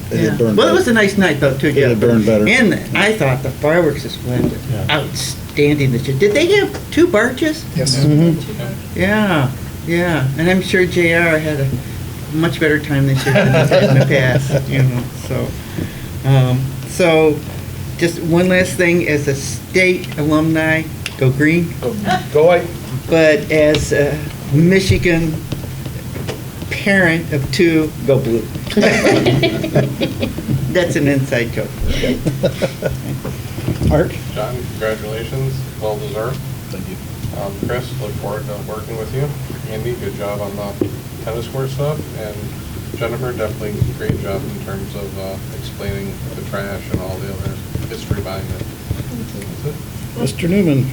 Speaker 3: they did burn
Speaker 5: Well,
Speaker 3: better.
Speaker 5: it was a nice night though, too.
Speaker 3: They did burn better.
Speaker 5: And I thought the fireworks display was outstanding this year. Did they have 2 barges?
Speaker 1: Yes.
Speaker 3: Mm-hmm.
Speaker 5: Yeah, yeah. And I'm sure JR had a much better time this year than he's had in the past, you know, so just one last thing, as a state alumni, go green.
Speaker 7: Go white.
Speaker 5: But as a Michigan parent of 2.
Speaker 3: Go blue.
Speaker 5: That's an inside joke.
Speaker 3: Art?
Speaker 10: John, congratulations, well deserved.
Speaker 3: Thank you.
Speaker 10: Chris, look forward to working with you. Andy, good job on the tennis court stuff, and Jennifer, definitely great job in terms of explaining the trash and all the other history behind it.
Speaker 3: Mr. Newman?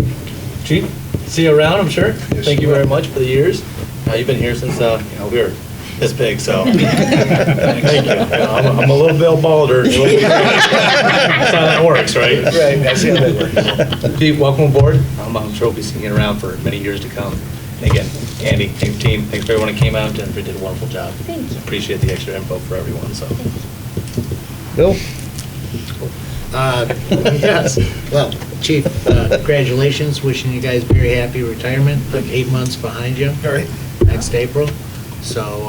Speaker 6: Chief, see you around, I'm sure.
Speaker 3: Yes,
Speaker 6: Thank you
Speaker 3: you
Speaker 6: very
Speaker 3: will.
Speaker 6: much for the years. You've been here since, we were this big, so. Thank you. I'm a little bit balder. That's how that works, right?
Speaker 3: Right, that's how that works.
Speaker 6: Chief, welcome aboard. I'm sure we'll be seeing you around for many years to come. And again, Andy, team, thanks for everyone that came out. Jennifer did a wonderful job.
Speaker 18: Thank you.
Speaker 6: Appreciate the extra info for everyone, so.
Speaker 3: Bill?
Speaker 12: Yes, well, Chief, congratulations, wishing you guys very happy retirement. I'm 8 months behind you.
Speaker 3: All right.
Speaker 12: Next April. So,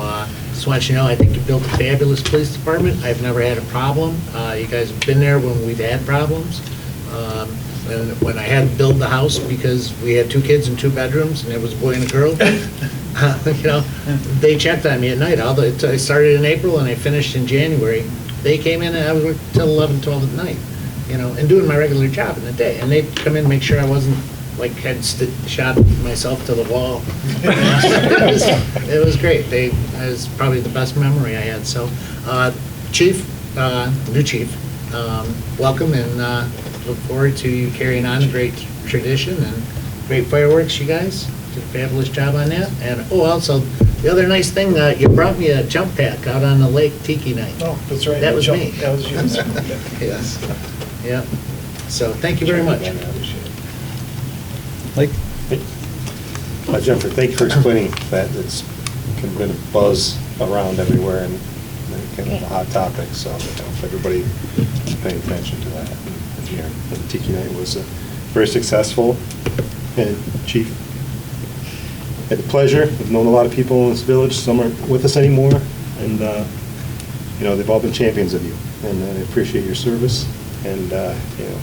Speaker 12: just want you to know, I think you built a fabulous police department. I've never had a problem. You guys have been there when we've had problems. And when I had to build the house because we had 2 kids and 2 bedrooms, and it was a boy and a girl, you know, they checked on me at night. I started in April and I finished in January. They came in and I was working till 11, 12 at night, you know, and doing my regular job in the day. And they'd come in and make sure I wasn't, like, had shot myself to the wall. It was great. It was probably the best memory I had. So, Chief, new Chief, welcome, and look forward to you carrying on a great tradition and great fireworks, you guys. Did a fabulous job on that. And, also, the other nice thing, you brought me a jump pack out on the lake Tiki night.
Speaker 17: Oh, that's right.
Speaker 12: That was me.
Speaker 17: That was you.
Speaker 12: Yes. Yeah. So, thank you very much.
Speaker 3: Mike?
Speaker 7: Jennifer, thank you for explaining that. It's kind of been a buzz around everywhere and kind of a hot topic, so if everybody is paying attention to that. Yeah, the Tiki Night was very successful, and Chief, had the pleasure of knowing a lot of people in this village. Some aren't with us anymore, and you know, they've all been champions of you, and I appreciate your service, and you know,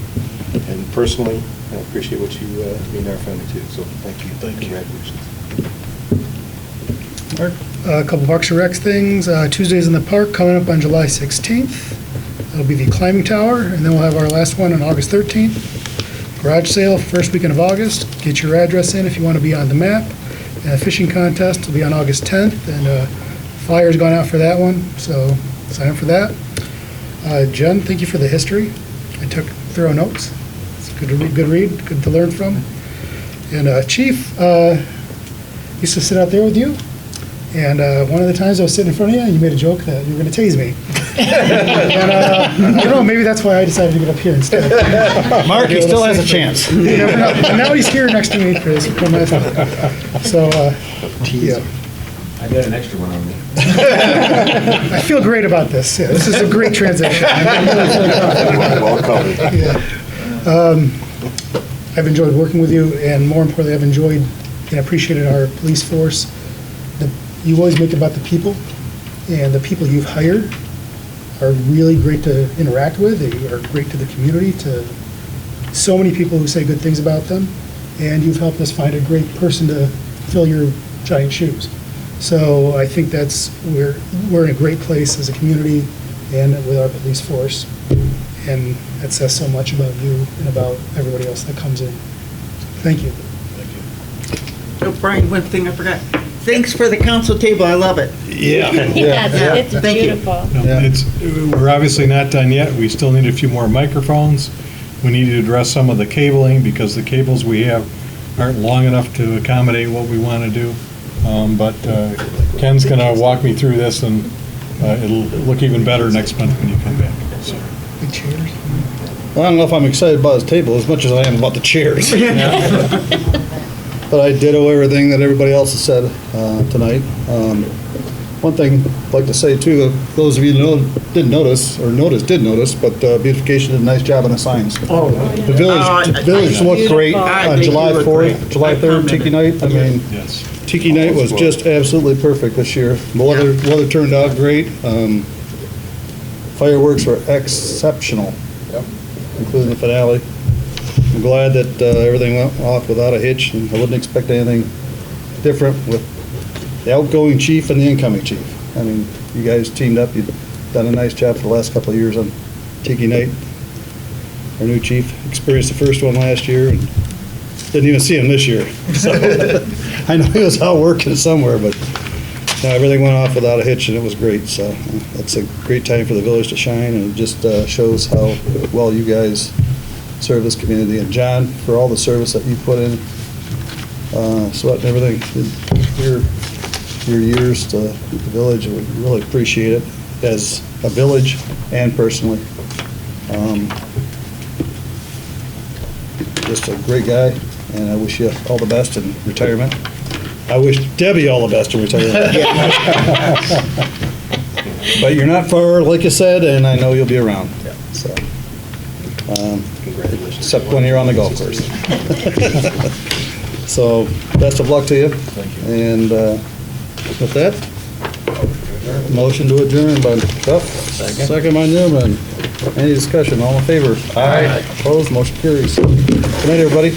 Speaker 7: and personally, I appreciate what you mean to our family too. So thank you. Congratulations.
Speaker 1: A couple Parks and Recs things. Tuesdays in the Park coming up on July 16th. That'll be the climbing tower, and then we'll have our last one on August 13th. Garage sale, first weekend of August. Get your address in if you want to be on the map. And a fishing contest will be on August 10th, and flyer's gone out for that one, so sign up for that. Jen, thank you for the history. I took thorough notes. It's good to read, good to learn from. And Chief, used to sit out there with you, and one of the times I was sitting in front of you, you made a joke that you were going to tase me. And, I don't know, maybe that's why I decided to get up here instead.
Speaker 3: Mark, he still has a chance.
Speaker 1: You never know. And now he's here next to me for his So, yeah.
Speaker 19: I got an extra one on me.
Speaker 1: I feel great about this. Yeah, this is a great transition.
Speaker 7: Well covered.
Speaker 1: Yeah. I've enjoyed working with you, and more importantly, I've enjoyed and appreciated our police force. You always make it about the people, and the people you've hired are really great to interact with. They are great to the community, to so many people who say good things about them, and you've helped us find a great person to fill your giant shoes. So I think we're in a great place as a community and with our police force, and that says so much about you and about everybody else that comes in. Thank you.
Speaker 5: Oh, Brian, one thing I forgot. Thanks for the council table, I love it.
Speaker 4: Yeah.
Speaker 18: Yes, it's
Speaker 5: Thank you.
Speaker 18: beautiful.
Speaker 4: We're obviously not done yet. We still need a few more microphones. We need to address some of the cabling because the cables we have aren't long enough to accommodate what we want to do. But Ken's going to walk me through this, and it'll look even better next month when you come back. So.
Speaker 1: Big cheers.
Speaker 3: Well, I don't know if I'm excited about his table as much as I am about the chairs. But I ditto everything that everybody else has said tonight. One thing I'd like to say too, those of you who did notice, but beautification did a nice job on the signs.
Speaker 5: Oh.
Speaker 3: The village looked great on July 4th, July 3rd, Tiki Night. I mean,
Speaker 4: Yes.
Speaker 3: Tiki Night was just absolutely perfect this year. The weather turned out great. Fireworks were exceptional, including the finale. I'm glad that everything went off without a hitch, and I wouldn't expect anything different with the outgoing chief and the incoming chief. I mean, you guys teamed up, you've done a nice job for the last couple of years on Tiki Night. Our new chief experienced the first one last year and didn't even see him this year. So, I know he was out working somewhere, but everything went off without a hitch and it was great. So it's a great time for the village to shine, and it just shows how well you guys serve this community. And John, for all the service that you put in, sweat and everything, your years to the village, we really appreciate it as a village and personally. Just a great guy, and I wish you all the best in retirement. I wish Debbie all the best in retirement. But you're not far, like you said, and I know you'll be around. So,
Speaker 7: Congratulations.
Speaker 3: except when you're on the golf course. So, best of luck to you. Thank you. And with that, motion to adjourn by Duff, second by Newman. Any discussion? All in favor? Aye. Opposed? Motion carries. Good night, everybody.